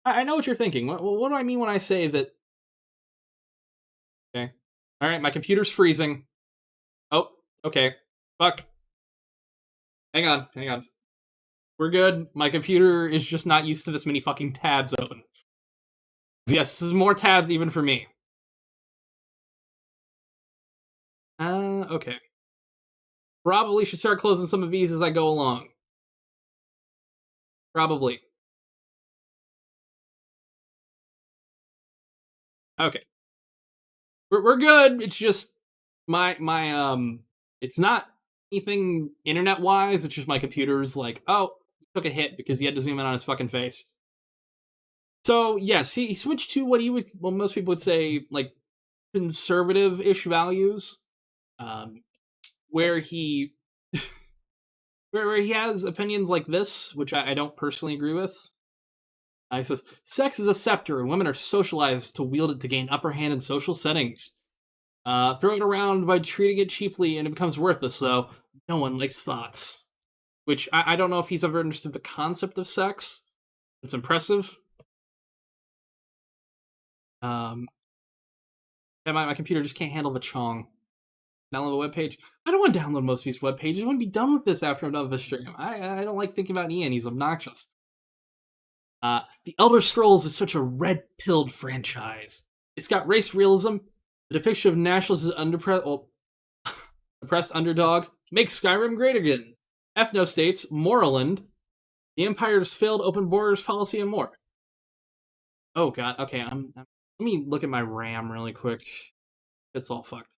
I know what you're thinking. What do I mean when I say that? Okay. Alright, my computer's freezing. Oh, okay. Fuck. Hang on. We're good. My computer is just not used to this many fucking tabs open. Yes, this is more tabs even for me. Okay. Probably should start closing some of these as I go along. Probably. Okay. We're good. It's just my it's not anything internet-wise, it's just my computer's like, oh, took a hit because he had to zoom in on his fucking face. So, yes, he switched to what most people would say, like, conservative-ish values, where he where he has opinions like this, which I don't personally agree with. He says, sex is a scepter, and women are socialized to wield it to gain upper hand in social settings. Throw it around by treating it cheaply, and it becomes worthless, though. No one likes thoughts. Which, I don't know if he's ever understood the concept of sex. It's impressive. Yeah, my computer just can't handle the Chong. Download a webpage. I don't want to download most of these web pages. I want to be done with this after I'm done with this stream. I don't like thinking about Ian. He's obnoxious. The Elder Scrolls is such a red-pilled franchise. It's got race realism, the depiction of nationalists as oppressed underdog, makes Skyrim great again, ethno-states, Morrowind, the Empire's failed open borders policy, and more. Oh god, okay, let me look at my RAM really quick. It's all fucked.